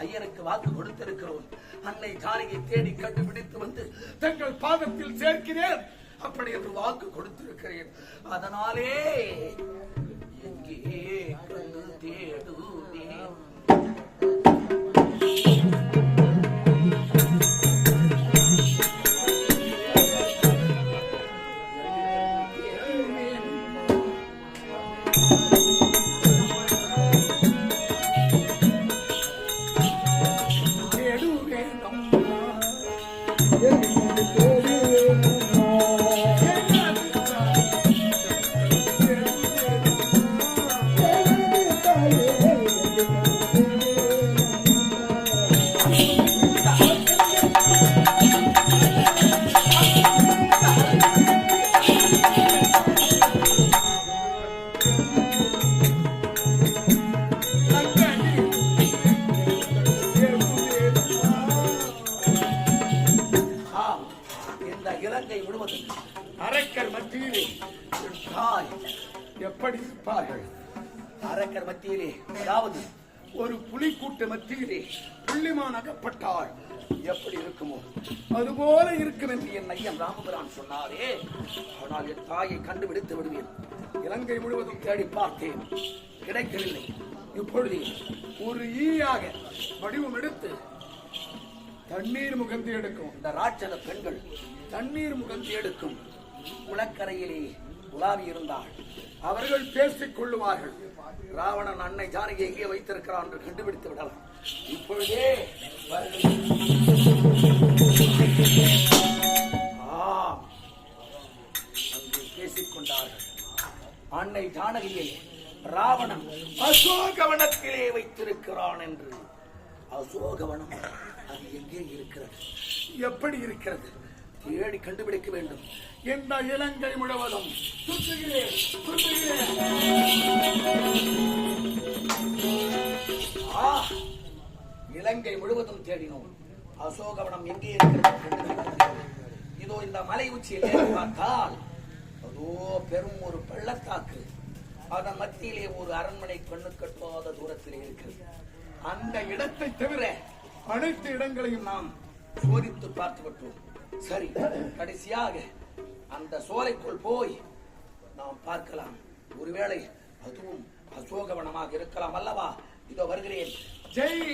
S4: ஐயனுக்கு வாக்கு கொடுத்திருக்கிறோம். அன்னை ஜானகியை தேடி கண்டுபிடித்து வந்து தங்கள் பாதத்தில் சேர்க்கிறேன் அப்படி என்று வாக்கு கொடுத்திருக்கிறேன். அதனாலே எங்கே கண்டு தேடுவேன். அரக்கர் மத்தியிலே எப்படி இருப்பார்கள்? அரக்கர் மத்தியிலே, அதாவது ஒரு புலிக்கூட்ட மத்தியிலே புள்ளிமான் அகப்பட்டால் எப்படி இருக்குமோ அதுபோல இருக்கும் என்று என் ஐயன் ராமபிரான் சொன்னாரே. ஆனால் என் தாயை கண்டுபிடித்து விடுவேன். இலங்கை முழுவதும் தேடி பார்த்தேன், கிடைக்கவில்லை. இப்பொழுது ஒரு ஈயாக வடிவம் எடுத்து தண்ணீர் முகந்து எடுக்கும் இந்த ராட்சத பெண்கள் தண்ணீர் முகந்து எடுக்கும்
S5: குளக்கரையிலே உலாவி இருந்தாள். அவர்கள் பேசிக் கொள்ளுவார்கள். ராவணன் அன்னை ஜானகி எங்கே வைத்திருக்கிறான் என்று கண்டுபிடித்து விடலாம். இப்பொழுதே அங்கே பேசிக் கொண்டார்கள். அன்னை ஜானகியை ராவணன் அசோகவனத்திலே வைத்திருக்கிறான் என்று. அசோகவனம் அது எங்கே இருக்கிறது, எப்படி இருக்கிறது தேடி கண்டுபிடிக்க வேண்டும். இந்த இலங்கை முழுவதும் சுற்றுகிறேன். இலங்கை முழுவதும் தேடினோம். அசோகவனம் எங்கே இருக்கிறது? இதோ இந்த மலை உச்சியில் பார்த்தால் அதோ பெரும் ஒரு பள்ளத்தாக்கு, அதன் மத்தியிலே ஒரு அரண்மனை கண்ணு கட்டாத தூரத்தில் இருக்கிறது. அந்த இடத்தை தவிர அனைத்து இடங்களையும் நாம் சோதித்து பார்த்து விட்டோம். சரி, கடைசியாக அந்த சோலைக்குள் போய் நாம் பார்க்கலாம். ஒருவேளை அதுவும் அசோகவனமாக இருக்கலாம் அல்லவா? இதோ வருகிறேன். ஜெய்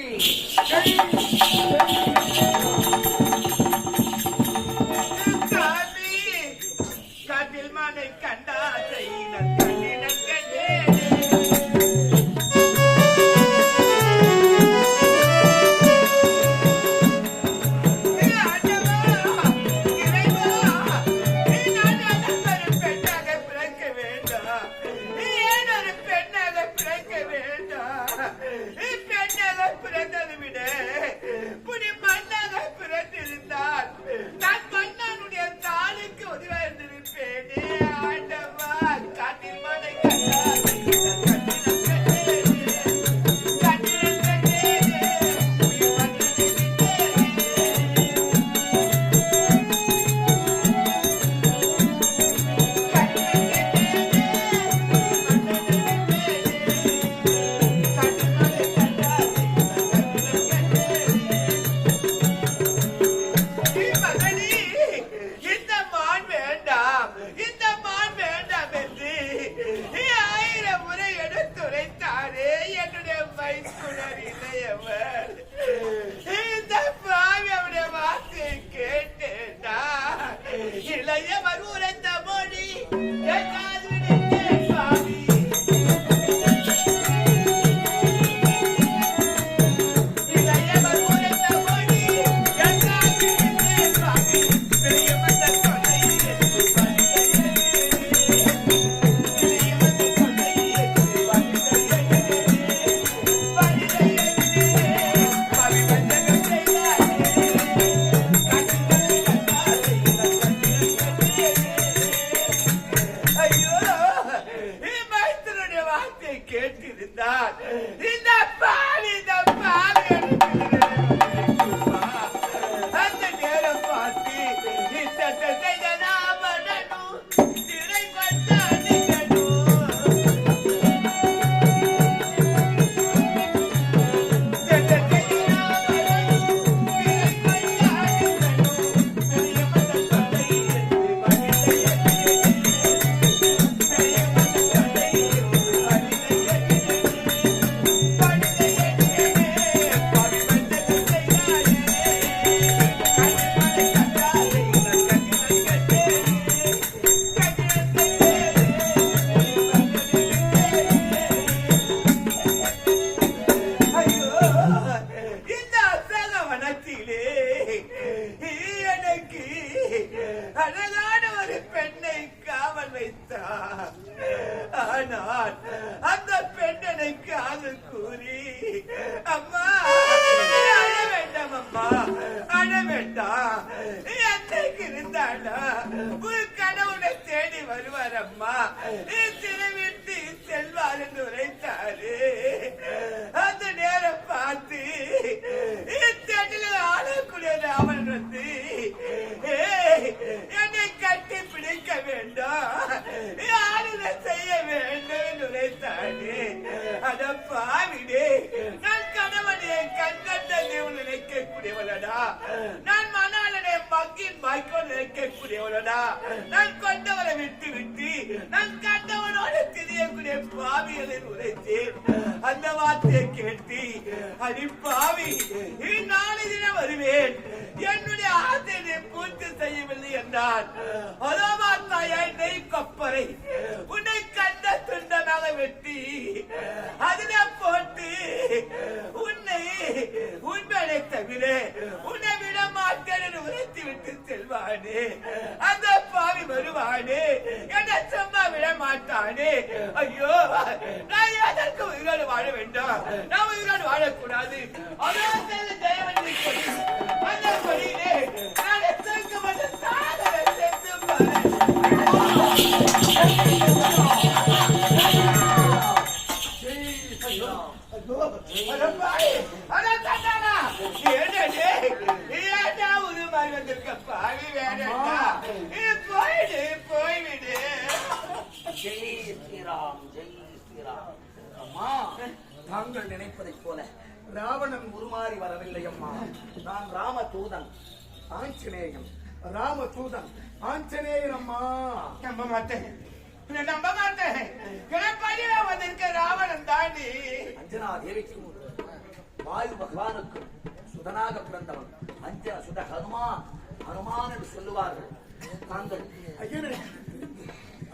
S5: ஜெய்
S2: காட்டில் மானை கண்டா மாலை உன்னை கண்ட துண்டமாக வெட்டி அதில போட்டு உன்னை உண்மையை தவிர உன்னை விட மாட்டேன் என்று உரைத்து விட்டு செல்வானே அந்த பாவி வருவானே என்ன சும்மா விட மாட்டானே. ஐயோ நான் எதற்கு உயிரோடு வாழ வேண்டாம், நான் உயிரோடு வாழக்கூடாது. ஜெயவந்தி கொடி அந்த கொடியிலே நான் எத்தனைக்கு மட்டும் சாதனை சென்று பாவி வேணா போயிடு போய்விடு.
S5: ஜெய் ஸ்ரீராம் ஜெய் ஸ்ரீராம். அம்மா, தாங்கள் நினைப்பதைப் போல ராவணன் உருமாறி வரவில்லை அம்மா. நான் ராமதூதன் ஆஞ்சநேயன், ராமதூதன் ஆஞ்சநேயன் அம்மா.
S2: நம்ப மாட்டேன், நம்ப மாட்டேன். கிளப்படியா வந்திருக்க ராவணன் தாண்டி
S5: அஞ்சனா தேவிக்கு வாயு பகவானுக்கும் சுதனாக பிறந்தவன் அஞ்சன சுத ஹனுமான் ஹனுமான் என்று சொல்லுவார்கள். தாங்கள் ஐயனை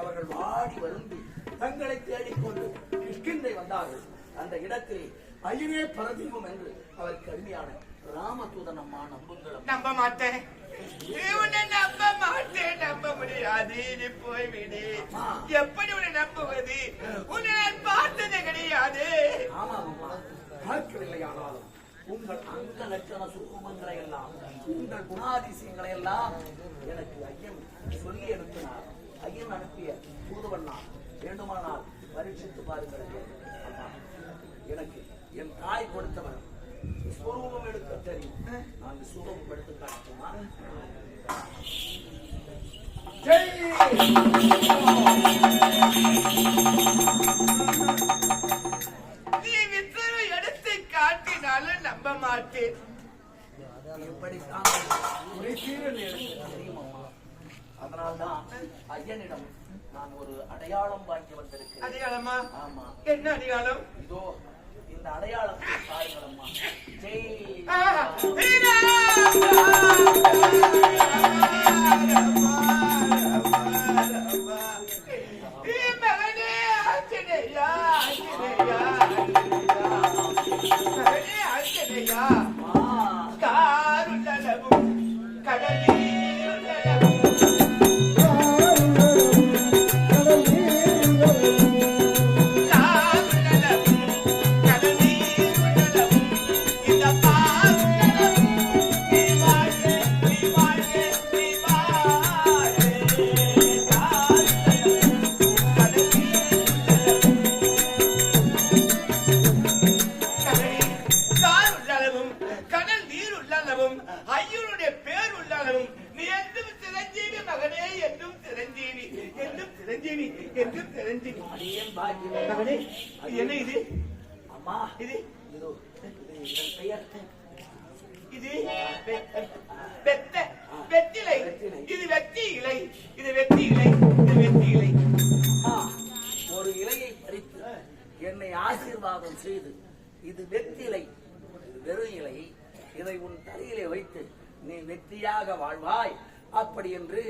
S5: அவர்கள் வாடி வருந்தி தங்களை தேடிக்கொண்டு கிஷ்கிந்தை வந்தார்கள். அந்த இடத்தில் ஐயனே பரதீபம் என்று அவருக்கு அருமையான ராமதூதன் அம்மா நம்புங்கள்.
S2: நம்ப மாட்டேன், உன்னை நம்ப மாட்டேன், நம்ப முடியாது. நீ போய்விடு. எப்படி உன்னை நம்புவது? உன்னை நான் பார்த்தது கிடையாது.
S5: ஆமாம் அம்மா, பார்க்கவில்லையானாலும் உங்கள் அங்க லட்சண சுகமங்களை எல்லாம் உங்கள் குணாதிசயங்களை எல்லாம் எனக்கு ஐயன் சொல்லி அனுப்பினார். ஐயன் அனுப்பிய தூதுவண்ணா வேண்டுமானால் பரீட்சித்து பாருங்கள். அம்மா, எனக்கு என் தாய் கொடுத்தவர் ஸ்வரூபம் எடுக்க தெரியும். நான் சுரூபம் எடுத்து காட்டுமா?
S2: நீ வித்தவை எடுத்து காட்டினாலும் நம்ப மாட்டேன்.
S5: எப்படித்தான் தெரியும் அம்மா. அதனால்தான் ஐயனிடம் நான் ஒரு அடையாளம் வாங்கி வந்திருக்கிறேன்.
S2: அடையாளமா?
S5: ஆமா.
S2: என்ன அடையாளம்?
S5: இதோ இந்த அடையாளத்தை பாருங்கள் அம்மா. ஜெய்
S2: மகனே ஆஞ்சநேயா, ஆஞ்சநேயா, காருண்டலமும் கடலீருண்டலமும் ஐயனுடைய பேர் உள்ளளவும் நீ என்றும் சிரஞ்சீவி மகனே, என்றும் சிரஞ்சீவி, என்றும் சிரஞ்சீவி, என்றும் சிரஞ்சீவி. மகனே, என்ன இது?
S5: அம்மா,
S2: இது
S5: இதோ இதன் பெயர்
S2: இது வெத்திலை. இது வெத்தி இலை, இது வெத்தி இலை, இது வெத்தி இலை.
S5: ஒரு இலையை பறித்து என்னை ஆசீர்வாதம் செய்து இது வெற்றிலை, இது வெறும் இலை, இதை உன் தலையிலே வைத்து நீ வெற்றியாக வாழ்வாய் அப்படி என்று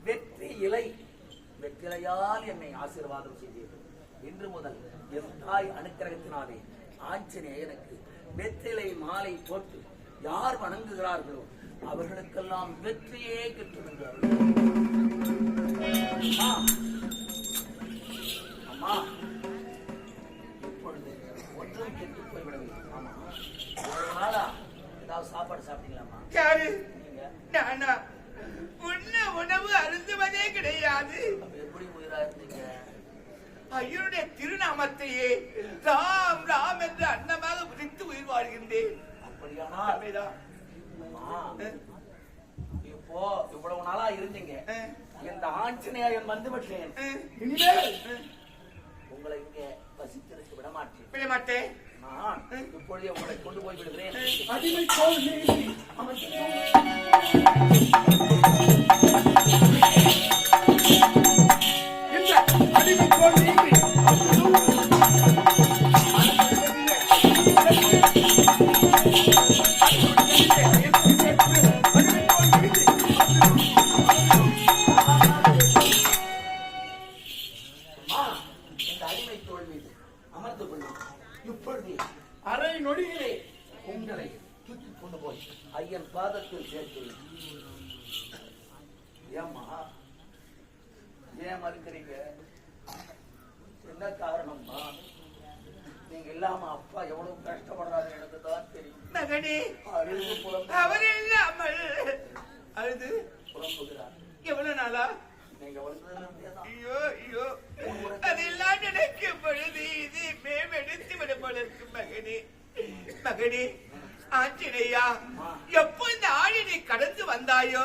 S5: வெற்றி இலை வெற்றிலையால் என்னை ஆசீர்வாதம் செய்தீர்கள். இன்று முதல் என் தாய் அனுக்கிரகத்தினாலே ஆஞ்சநேயனுக்கு வெற்றிலை மாலை போட்டு யார் வணங்குகிறார்களோ அவர்களுக்கெல்லாம் வெற்றியே கிட்டுகின்றார்கள். அம்மா, இப்பொழுது ஒன்றும் கெட்டு போய்விடவில்லை. ஆமா, ஒரு நாளா ஏதாவது சாப்பாடு சாப்பிட்டீங்களாமா?
S2: யாரு? நானா? உணவு அருந்துவதே கிடையாது.
S5: எப்படி உயிரா இருந்தீங்க?
S2: ஐயனுடைய திருநாமத்தையே ராம் ராம் என்று அன்னமாக பிடித்து உயிர் வாழ்கின்றேன்.
S5: அப்படியானால் இப்போ இவ்வளவு நாளா இருந்தீங்க, இந்த ஆஞ்சநேயன் வந்து விட்டேன். இனிமேல் உங்களை இங்க வசித்திருக்க விட மாட்டேன்.
S2: விட மாட்டேன்.
S5: நான் இப்பொழுதே உங்களை கொண்டு போய் விடுகிறேன்.
S3: அடிமை போல் நீ அடிமை போல் நீ
S5: பாதத்தில் சேர்த்துள்ளேன். ஏம்மா ஏன் மறுக்கிறீங்க? என்ன காரணம்மா? நீங்க இல்லாம அப்பா எவ்வளவு கஷ்டப்படுறாரு எனக்கு தான் தெரியும்.
S2: மகனே,
S5: அழுது
S2: அவர் இல்லாமல் அழுது
S5: புலம்புகிறார்.
S2: எவ்வளவு நாளா?
S5: நீங்க வந்ததுதான்.
S2: ஐயோ ஐயோ, அதெல்லாம் நினைக்கும் பொழுது இது மேம்படுத்தி விட போல இருக்கு மகனே. மகனே ஆஞ்சநேயா, எப்போ இந்த ஆழினை கடந்து வந்தாயோ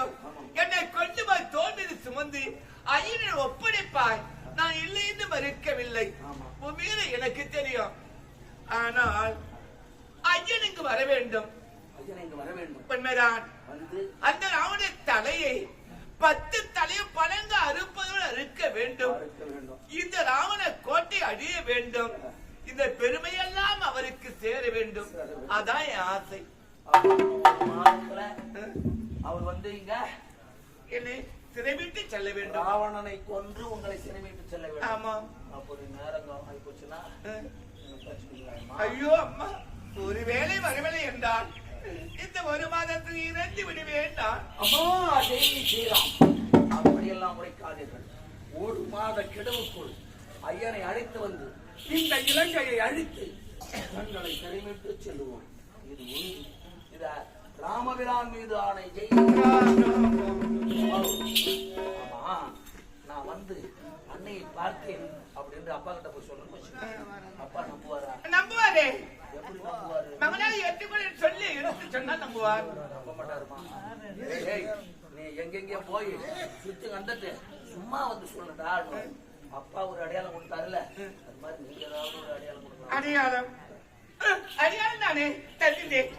S2: என்னை கொண்டு போய் தோல்வி சுமந்து ஐயனை ஒப்படைப்பாய். நான் இல்லை என்று மறுக்கவில்லை. உன் மீது எனக்கு தெரியும். ஆனால் ஐயன் இங்கு வர வேண்டும். உண்மைதான். அந்த ராவண தலையை 10 தலையும் பழங்க அறுப்பதோடு அறுக்க வேண்டும். இந்த ராவண கோட்டை அழிய வேண்டும். இந்த பெருமையெல்லாம் அவருக்கு சேர வேண்டும். அதான் என் ஆசை.
S5: அவர் வந்து இங்க
S2: என்னை சிறைவிட்டு செல்ல வேண்டும்.
S5: ராவணனை கொன்று உங்களை சிறைவிட்டு செல்ல வேண்டும்.
S2: ஆமா.
S5: அப்போ நேரம் ஆகி போச்சுன்னா
S2: ஐயோ அம்மா, ஒருவேளை வரவில்லை என்றால் இந்த 1 மாதத்தில் இறந்து விடுவேன் நான்.
S5: அம்மா ஸ்ரீராம், அப்படியெல்லாம் உரைக்காதீர்கள். 1 மாத கெடுவுக்குள் ஐயனை அழைத்து வந்து இந்த இலங்கையை அழித்து தங்களை சிறைவிட்டு செல்லுவோம். இது உறுதி. இத ராமபிரான் மீது ஆணை ஆமா, நான் வந்து அன்னையை பார்த்தேன் அப்படின்னு அப்பா கிட்ட போய் சொல்லணும். அப்பா நம்புவாரா?
S2: நம்புவாரே.
S5: எப்படி நம்புவாரு?
S2: மகனால எட்டுக்குள்ள சொல்லி எடுத்து சொன்னா நம்புவார்.
S5: நம்ப மாட்டாருமா? நீ எங்கெங்க போய் சுத்தி வந்துட்டு சும்மா வந்து சொல்லுடா. அப்பா ஒரு அடையாளம் கொடுத்தாருல்ல, அது மாதிரி நீங்க ஏதாவது ஒரு அடையாளம் கொடுக்கலாம்.
S2: அடையாளம் அடையாளம் தானே தெரிந்தேன்.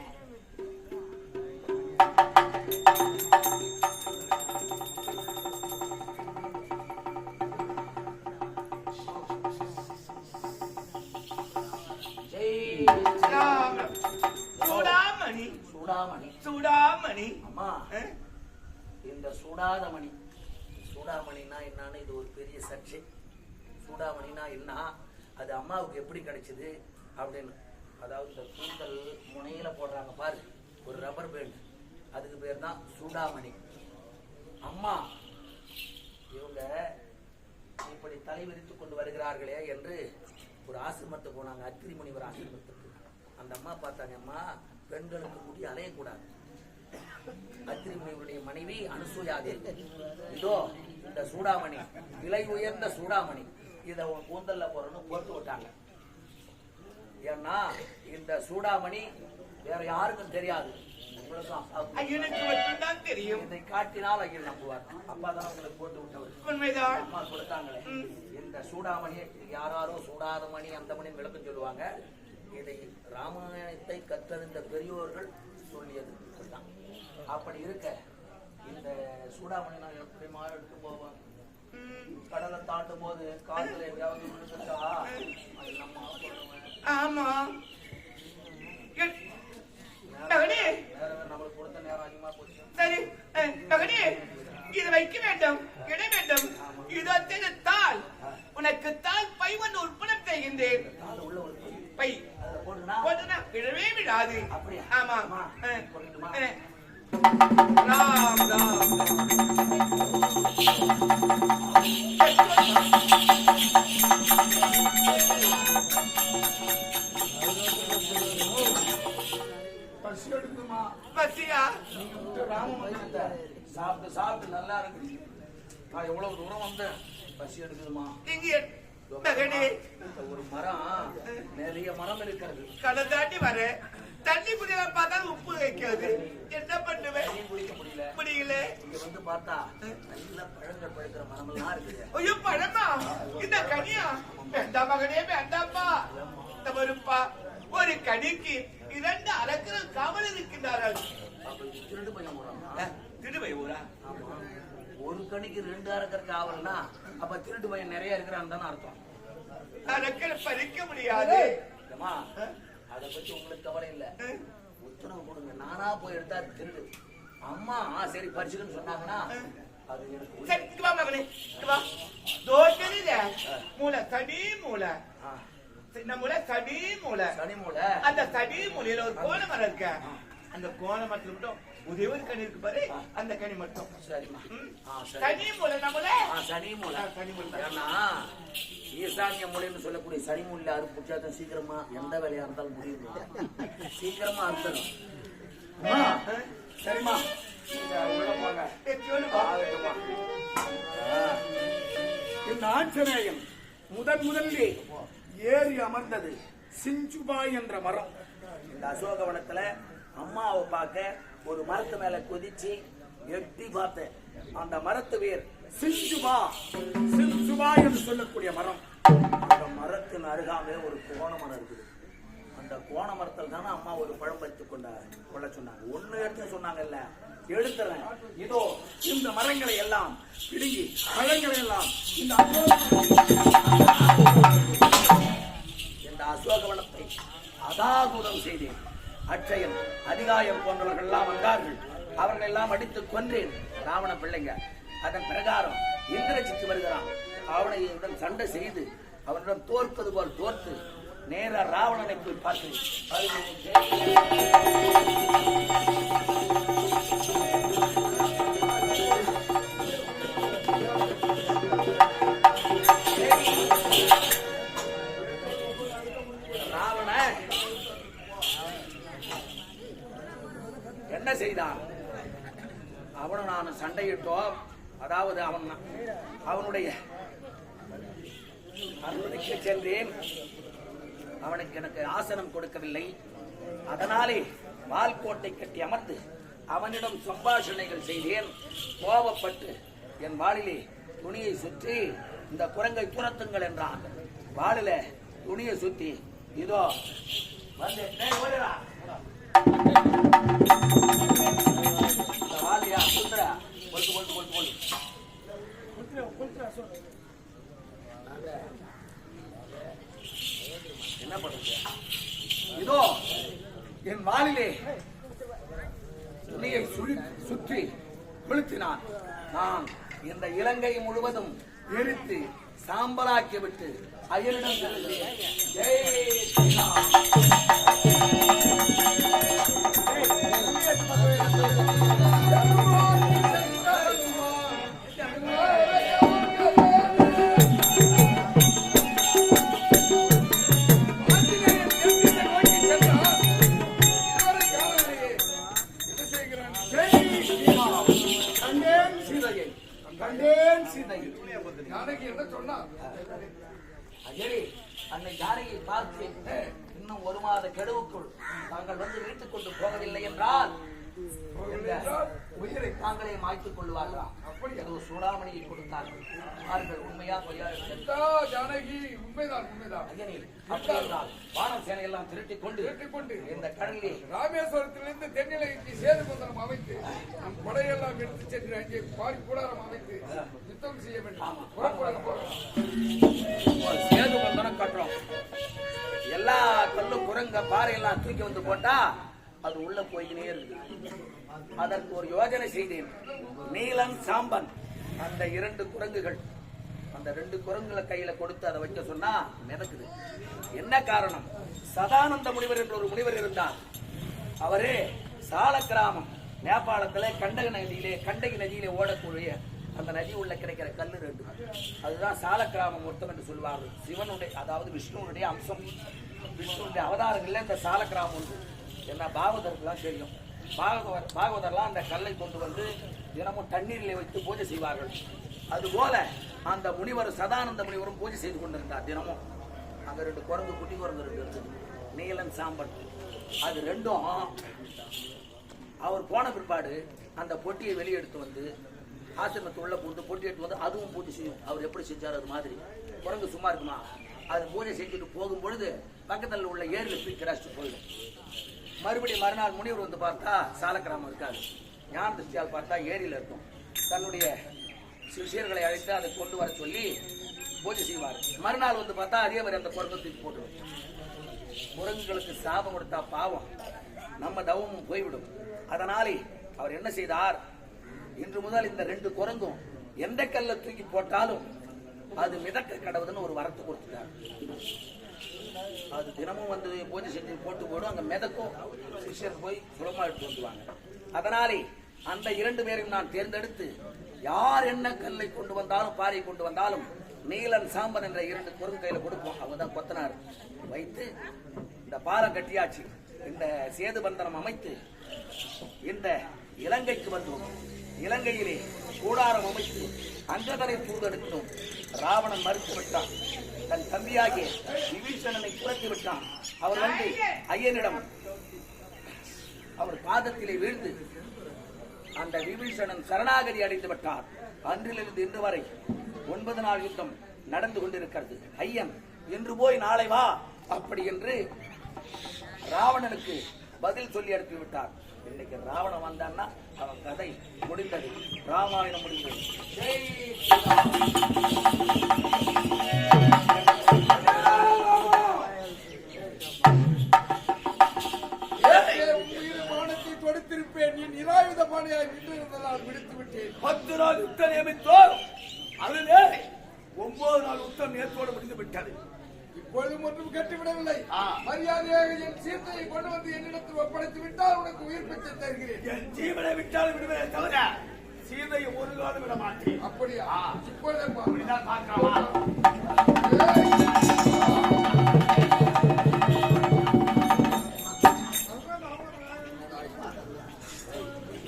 S2: சூடாமணி
S5: சூடாமணி
S2: சூடாமணி.
S5: அம்மா, இந்த சூடாதமணி, சூடாமணினா என்னன்னு இது ஒரு பெரிய சர்ச்சை. சூடாமணினா என்ன, அது அம்மாவுக்கு எப்படி கிடைச்சது அப்படின்னு. அதாவது இந்த கூந்தல் முனையில போடுறாங்க பாரு, ஒரு ரப்பர் பேண்ட், அதுக்கு பேர் தான் சூடாமணி. அம்மா இவங்க இப்படி தலை விரித்துக் கொண்டு வருகிறார்களே என்று ஒரு ஆசிரமத்துக்கு போனாங்க, அத்திரி முனிவர் ஆசிரமத்துக்கு. அந்த அம்மா பார்த்தாங்க, அம்மா பெண்களுக்கு முடி அலையக்கூடாது. அத்திரி முனிவருடைய மனைவி அனுசூயாதேவி. இதோ இந்த சூடாமணி, விலை உயர்ந்த சூடாமணி, இதை உன் கூந்தல்ல போறன்னு போட்டு விட்டாங்க. ஏன்னா இந்த சூடாமணி வேற யாருக்கும் தெரியாது,
S2: ஐயனுக்கு மட்டும்தான் தெரியும்.
S5: இதை காட்டினால் ஐயன் நம்புவார். அப்பா தான் உங்களுக்கு போட்டு விட்டவர்.
S2: உண்மைதான்.
S5: அம்மா கொடுத்தாங்களே இந்த சூடாமணி, யாராரோ சூடாத மணி அந்த மணி விளக்கம் சொல்லுவாங்க. இதை ராமாயணத்தை கற்றறிந்த பெரியோர்கள் சொல்லியது. அப்படி இருக்க இந்த சூடாமணி நான் எப்படி எடுத்து போவேன்? கடலை தாண்டும் போது காத்துல எதாவது விழுந்துட்டா நம்ம
S2: ஆமா.
S5: நம்மளுக்கு கொடுத்த நேரம் அதிகமா போச்சு.
S2: சரி மகனே, இது வைக்க வேண்டும், இட வேண்டும். இதோ தாள், உனக்கு தாள் பை ஒன்று உற்பத்தி செய்கின்றேன். பை போட்டுனா விடவே விடாது. ஆமா. ராம் ராம்
S1: பசி எடுக்குமா?
S2: பசியா?
S5: சாப்பிட்டு சாப்பிட்டு நல்லா இருக்கு. நான் எவ்வளவு தூரம் வந்தேன், பசி எடுக்குதுமா.
S2: இங்க மகனே,
S5: ஒரு மரம், நிறைய மரம் இருக்கிறது.
S2: கடை தாண்டி வர தண்ணி குடிக்க பார்த்தா உப்பு வைக்காது. என்ன பண்ணுவேன்?
S5: குடிக்க
S2: முடியல.
S5: இங்க வந்து பார்த்தா நல்ல பழங்கள் பழுக்கிற மரம் எல்லாம் இருக்குது.
S2: ஐயோ பழமா? இந்த கனியா? வேண்டாம் மகனே, வேண்டாம்ப்பா. இந்த வருப்பா, ஒரு கனிக்கு 2 அரக்கர்கள் காவல் இருக்கின்றார்கள்.
S5: திருடு பையன் போறாங்க.
S2: திருடுபை ஊரா?
S5: ஒரு கணிக்கு 2 அரக்கர் காவல்னா அப்ப திருட்டு பையன் நிறைய இருக்கிறான்னு தானே அர்த்தம்.
S2: அரக்கர் பறிக்க முடியாது.
S5: அதை பத்தி உங்களுக்கு கவலை இல்ல, உத்தரவு கொடுங்க, நானா போய் எடுத்தா திருடு. அம்மா சரி பறிச்சுக்கன்னு சொன்னாங்கன்னா அது எனக்கு.
S2: சரி வா மகனே, வா. தோட்டலில மூளை, தனி மூளை, சின்ன மூளை, தனி மூளை.
S5: சனி மூளை.
S2: அந்த தனி மூலையில ஒரு கோல மரம் இருக்க. அந்த கோண மரத்துல மட்டும் ஒரே ஒரு கனி இருக்கு பாரு, அந்த கனி மட்டும்.
S5: சரிம்மா. சரி.
S2: சனி மூலை நம்மள
S5: சனி மூலை.
S2: சனி மூலை.
S5: ஏன்னா ஈசானிய மூலைன்னு சொல்லக்கூடிய சனி மூலையில அறுப்புச்சாதான் சீக்கிரமா எந்த வேலையா இருந்தாலும் முடியும், சீக்கிரமா அறுத்தணும். சரிம்மா, உள்ள போங்க.
S4: இந்த ஆஞ்சநேயன் முதலிலே ஏறி அமர்ந்தது சிஞ்சுபாய் என்ற மரம்.
S5: இந்த அசோகவனத்துல அம்மாவை பார்க்க ஒரு மரத்து மேல குதிச்சு எட்டி பார்த்தேன். அந்த மரத்து வேர்
S4: சிஞ்சுபா என்று சொல்லக்கூடிய மரம்.
S5: அந்த மரத்தின் அருகாமே ஒரு கோண மரம் இருக்குது. அந்த கோண மரத்தில் தானே அம்மா ஒரு பழம் வைத்துக் கொள்ள சொன்னாங்க. ஒண்ணு எடுத்து சொன்னாங்கல்ல, எடுத்துறேன். இதோ
S4: இந்த மரங்களை எல்லாம் பிடுங்கி பழங்களை எல்லாம்
S5: இந்த அசோகவனத்தை அதாகுதம் செய்தேன். அட்சயன், அதிகாயம் போன்றவர்கள் எல்லாம் வந்தார்கள். அவர்கள் எல்லாம் அடித்து கொன்றேன். ராவண பிள்ளைங்க. அதன் பிரகாரம் இந்திரஜித்து வருகிறான். அவனுடன் சண்டை செய்து அவனிடம் தோற்பது போல் தோற்று நேர ராவணனை போய் பார்த்து ராவண என்ன செய்தான்? அவனும் நான் சண்டையிட்டோம். அதாவது அவனுடைய அரண்மனைக்கு சென்றேன். அவனுக்கு எனக்கு ஆசனம் கொடுக்கவில்லை. அதனாலே வால்கோட்டை கட்டி அமர்ந்து அவனிடம் சம்பாஷணைகள் செய்தேன். கோபப்பட்டு என் வாளிலே துணியை சுற்றி இந்த குரங்கை துரத்துங்கள் என்றான். வாளில துணியை சுத்தி இதோ வந்து வாலியா சுத்துற என்ன பண்ணுங்க? இதோ என் வாளிலே துணியை சுற்றி கொளுத்தினான். நான் இந்த இலங்கை முழுவதும் எரித்து சாம்பலாக்கி விட்டு அயலிடம் செல்கிறேன். ஜெய் ஸ்ரீராம். அன்னை ஜானகியை பார்த்து இன்னும் ஒரு மாத கெடுவுக்குள் தாங்கள் வந்து வீட்டுக் கொண்டு போகவில்லை என்றால் உயிரை தாங்களே மாய்த்துக் கொள்வார்களாம். அப்படி அது ஒரு சூடாமணியை கொடுத்தார்கள். அவர்கள் உண்மையா
S1: ஜானகி உண்மைதான்
S5: வானம் சேனையெல்லாம் திரட்டிக் கொண்டு இந்த கடலிலே
S1: ராமேஸ்வரத்திலிருந்து தென்னிலைக்கு சேது பந்தனம் அமைத்து நம் கொடையெல்லாம் எடுத்து சென்று அங்கே பாடி கூடாரம் அமைத்து யுத்தம் செய்ய வேண்டும்.
S5: சேது பந்தனம் கட்டுறோம். எல்லா கல்லும் குரங்க பாறை எல்லாம் தூக்கி வந்து போட்டா அது உள்ள போயினே இருக்கு. அதற்கு ஒரு யோஜனை செய்தேன். நீலன் சாம்பன் அந்த 2 குரங்குகள், அந்த 2 குரங்குகளை கையில கொடுத்து அதை வைக்க சொன்னா மிதக்குது. என்ன காரணம்? சதானந்த முனிவர் என்ற ஒரு முனிவர் இருந்தார். அவரே சால கிராமம் நேபாளத்துல கண்டகி நதியிலே ஓடக்கூடிய அந்த நதி உள்ள கிடைக்கிற கல்லு 2, அதுதான் சால கிராமம் மொத்தம் என்று சொல்வார்கள். சிவனுடைய அதாவது விஷ்ணுனுடைய அம்சம், விஷ்ணுடைய அவதாரங்கள்ல இந்த சால கிராமம் உண்டு. என்ன பாகவதற்கெல்லாம் தெரியும். பாகவதர்லாம் அந்த கல்லை கொண்டு வந்து தினமும் தண்ணீரிலே வைத்து பூஜை செய்வார்கள். அதுபோல அந்த முனிவர் சதானந்த முனிவரும் பூஜை செய்து கொண்டிருந்தார் தினமும். அங்க 2 குரங்கு, குட்டி குரங்கு 2 இருந்தது, நீலன் சாம்பன். அது 2ம் அவர் போன பிற்பாடு அந்த பொட்டியை வெளியெடுத்து வந்து ஆசிரமத்து உள்ள போட்டு பொட்டி எடுத்து வந்து அதுவும் பூஜை செய்யும். அவர் எப்படி செஞ்சார் அது மாதிரி. குரங்கு சும்மா இருக்குமா? அது பூஜை செஞ்சுட்டு போகும் பொழுது பக்கத்தில் உள்ள ஏரியில் தூக்கி கிராச்சிட்டு போயிடும். மறுபடியும் மறுநாள் முனிவர் வந்து பார்த்தா சாலக்கிராமம் இருக்காது. ஞான திருஷ்டியால் பார்த்தா ஏரியில் இருக்கும். தன்னுடைய சிஷியர்களை அழைத்து அதை கொண்டு வர சொல்லி பூஜை செய்வார். மறுநாள் வந்து பார்த்தா அதே மாதிரி அந்த குரங்கு தூக்கி போட்டுடும். குரங்குகளுக்கு சாபம் கொடுத்தா பாவம், நம்ம தவமும் போய்விடும். அதனாலே அவர் என்ன செய்தார்? இன்று முதல் இந்த 2 குரங்கும் எந்த கல்ல தூக்கி போட்டாலும் அது மிதக்க கடவுதுன்னு ஒரு வரத்து கொடுத்துட்டார். அது தினமும் வந்து பூஜை செஞ்சு போட்டு போடும், அங்க மிதக்கும். சிஷ்யர் போய் சுலமா எடுத்து வந்துவாங்க. அதனாலே அந்த 2 பேரையும் நான் தேர்ந்தெடுத்து யார் என்ன கல்லை கொண்டு வந்தாலும் பாறை கொண்டு வந்தாலும் நீலன் சாம்பன் என்ற 2 குறுங்கு கையில கொடுப்போம். அவங்க தான் கொத்தனார் வைத்து இந்த பாலம் கட்டியாச்சு. இந்த சேது பந்தனம் அமைத்து இந்த இலங்கைக்கு வந்தோம். இலங்கையிலே கூடாரம் அமைத்து அங்கதனை தூதெடுக்கணும். ராவணன் மறுத்து விட்டான். தன் தம்பியாகிய விபீஷணனை துரத்தி விட்டான். அவர் வந்து ஐயனிடம் அவர் பாதத்திலே வீழ்ந்து அந்த விபீஷணன் சரணாகதி அடைந்து விட்டார். அன்றிலிருந்து இன்று வரை 9 நாள் யுத்தம் நடந்து கொண்டிருக்கிறது. ஐயன் இன்று போய் நாளை வா அப்படி என்று ராவணனுக்கு பதில் சொல்லி அனுப்பிவிட்டார். இன்னைக்கு ராவணன் வந்தான்னா அவன் கதை முடிந்தது. ராமாயணம் முடிந்தது. ஜெய்
S1: பானத்தை தொடுத்திருப்பேன். என் நிராயுத பானையாய் நின்று இருந்ததால் விடுத்து விட்டேன்.
S4: 10 நாள் யுத்தம் நியமித்தோம். அதிலே 9 நாள் யுத்தம் நேற்றோடு முடிந்து விட்டது.
S1: இப்பொழுதும் ஒன்றும் கட்டிவிடவில்லை. மரியாதையாக என் சீத்தையை கொண்டு வந்து என்னிடத்தில் ஒப்படைத்து விட்டால் உனக்கு உயிர் பிச்சை தருகிறேன்.
S4: என் ஜீவனை விட்டால் விடுவதை தவிர சீதையை ஒரு காலம் விட மாட்டேன்.
S1: அப்படியா? இப்பொழுதே
S4: அப்படிதான் பார்க்கலாமா?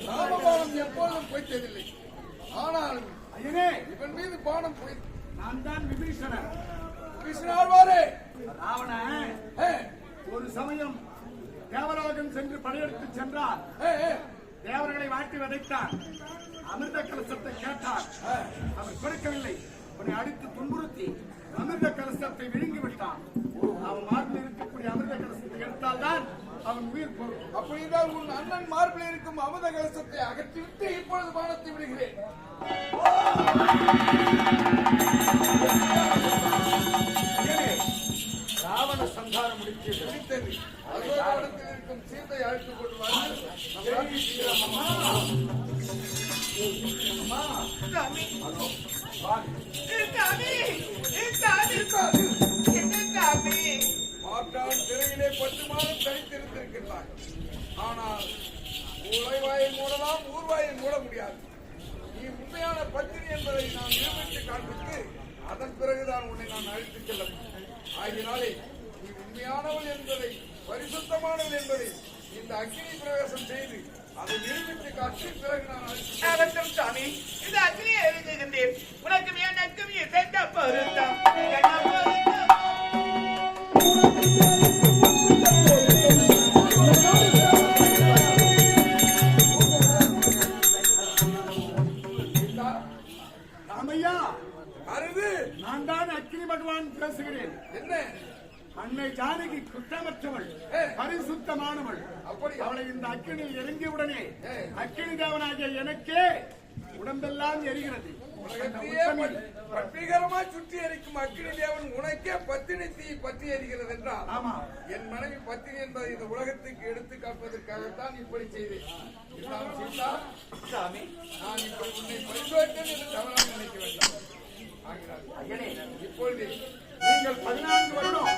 S1: ராமபானம் எப்பொழுதும் போய்த்ததில்லை. ஆனால்
S3: ஐயனே,
S1: இவன் மீது பானம் போய்
S3: நான் தான் விபீஷணன்.
S1: கிருஷ்ணாழ்வாரே,
S3: ராவணன் ஒரு சமயம் தேவராஜன் சென்று படையெடுத்து சென்றார். தேவர்களை வாட்டி வதைத்தான். அமிர்த கலசத்தை கேட்டார். அவர் கொடுக்கவில்லை. அவனை அடித்து துன்புறுத்தி அமிர்த கலசத்தை விழுங்கி விட்டான். அவன் மார்பில் இருக்கக்கூடிய அமிர்த கலசத்தை எடுத்தால்தான் அவன் உயிர் போகும்.
S1: அப்படின்றால் உன் அண்ணன் மார்பில் இருக்கும் அமிர்த கலசத்தை அகற்றிவிட்டு இப்பொழுது பானத்தை விடுகிறேன்.
S3: ராவண சந்தானம் முடித்தது.
S1: அசோகவனத்தில் இருக்கும் சீத்தை அழைத்துக் கொண்டு வந்து மாற்றான் சிறையிலே 10 மாதம் தனித்திருந்திருக்கிறார். ஆனால் உழைவாயை மூடலாம், ஊர்வாயை மூட முடியாது. நீ உண்மையான பத்தினி என்பதை நான் நிரூபித்து காண்பித்து அதன் பிறகுதான் உன்னை நான் அழைத்துச் செல்ல முடியும். ஆகினாலே நீ உண்மையானவள் என்பதை, பரிசுத்தமானவள் என்பதை இந்த அக்னி பிரவேசம் செய்து அதை நிரூபித்து காட்டி பிறகு நான் அழைத்து
S2: சாமி, இந்த அக்னியை எழுதுகின்றேன். உனக்கு வேண்டக்கும் இசைந்த பொருத்தம்
S3: ராமையா,
S1: அருது
S3: நான் தான் அக்னி பகவான் பேசுகிறேன்.
S1: என்ன
S3: அன்னை ஜானகி குற்றமற்றவள், பரிசுத்தமானவள்.
S1: அப்படி
S3: அவளை இந்த அக்கினியில் இறங்கியவுடனே அக்கினி தேவனாகிய எனக்கே உடம்பெல்லாம் எரிகிறது.
S1: உலகத்தையே பற்றிகரமாய் சுற்றி எரிக்கும் அக்னி தேவன் உனக்கே பத்தினி தீ பற்றி எரிகிறது என்றால்,
S3: ஆமா,
S1: என் மனைவி பத்தினி என்பதை இந்த உலகத்துக்கு எடுத்து காப்பதற்காகத்தான் இப்படி செய்தேன். சீதா,
S5: சாமி,
S1: நான் இப்படி உன்னை பரிசோதித்தேன் என்று தவறாக நினைக்க வேண்டாம்.
S5: ஐயனே,
S1: இப்பொழுது
S3: நீங்கள் 14 வருடம்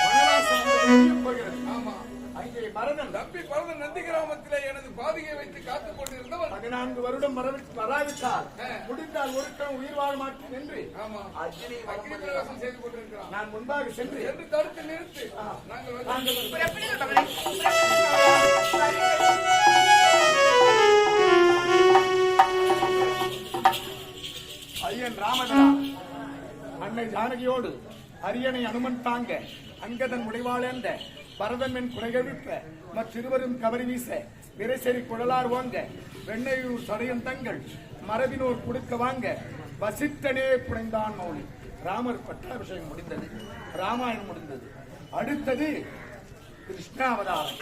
S3: வனவாசம் முடியப் போகிறது.
S1: ஆமா,
S3: அங்கே பரதன்
S1: தம்பி பரதன் நந்தி கிராமத்திலே எனது பாதிகை வைத்து காத்துக் கொண்டிருந்தவன்
S3: 14 வருடம் வராவிட்டால் முடிந்தால் ஒரு கணம் உயிர் வாழ மாட்டேன் என்று
S1: ஆமா
S5: அக்னி
S1: அக்னி பிரவேசம் செய்து கொண்டிருக்கிறான்.
S3: நான் முன்பாக சென்று
S1: என்று தடுத்து நிறுத்து. நாங்கள்
S3: ஐயன் ராமதா அன்னை ஜானகியோடு அரியணை அனுமன் தாங்க அங்கதன் முடிவாளேந்த பரதன் குறைகழிப்ப மற்றிருவரும் கவரி வீச விரைசெறி குழலார் ஓங்க வெண்ணையூர் சடையன் தங்கள் மரபினோர் கொடுக்க வாங்க வசித்தனே புனைந்தான் மௌலி. ராமர் பட்டாபிஷேகம் முடிந்தது. ராமாயணம் முடிந்தது. அடுத்தது கிருஷ்ணாவதாரம்.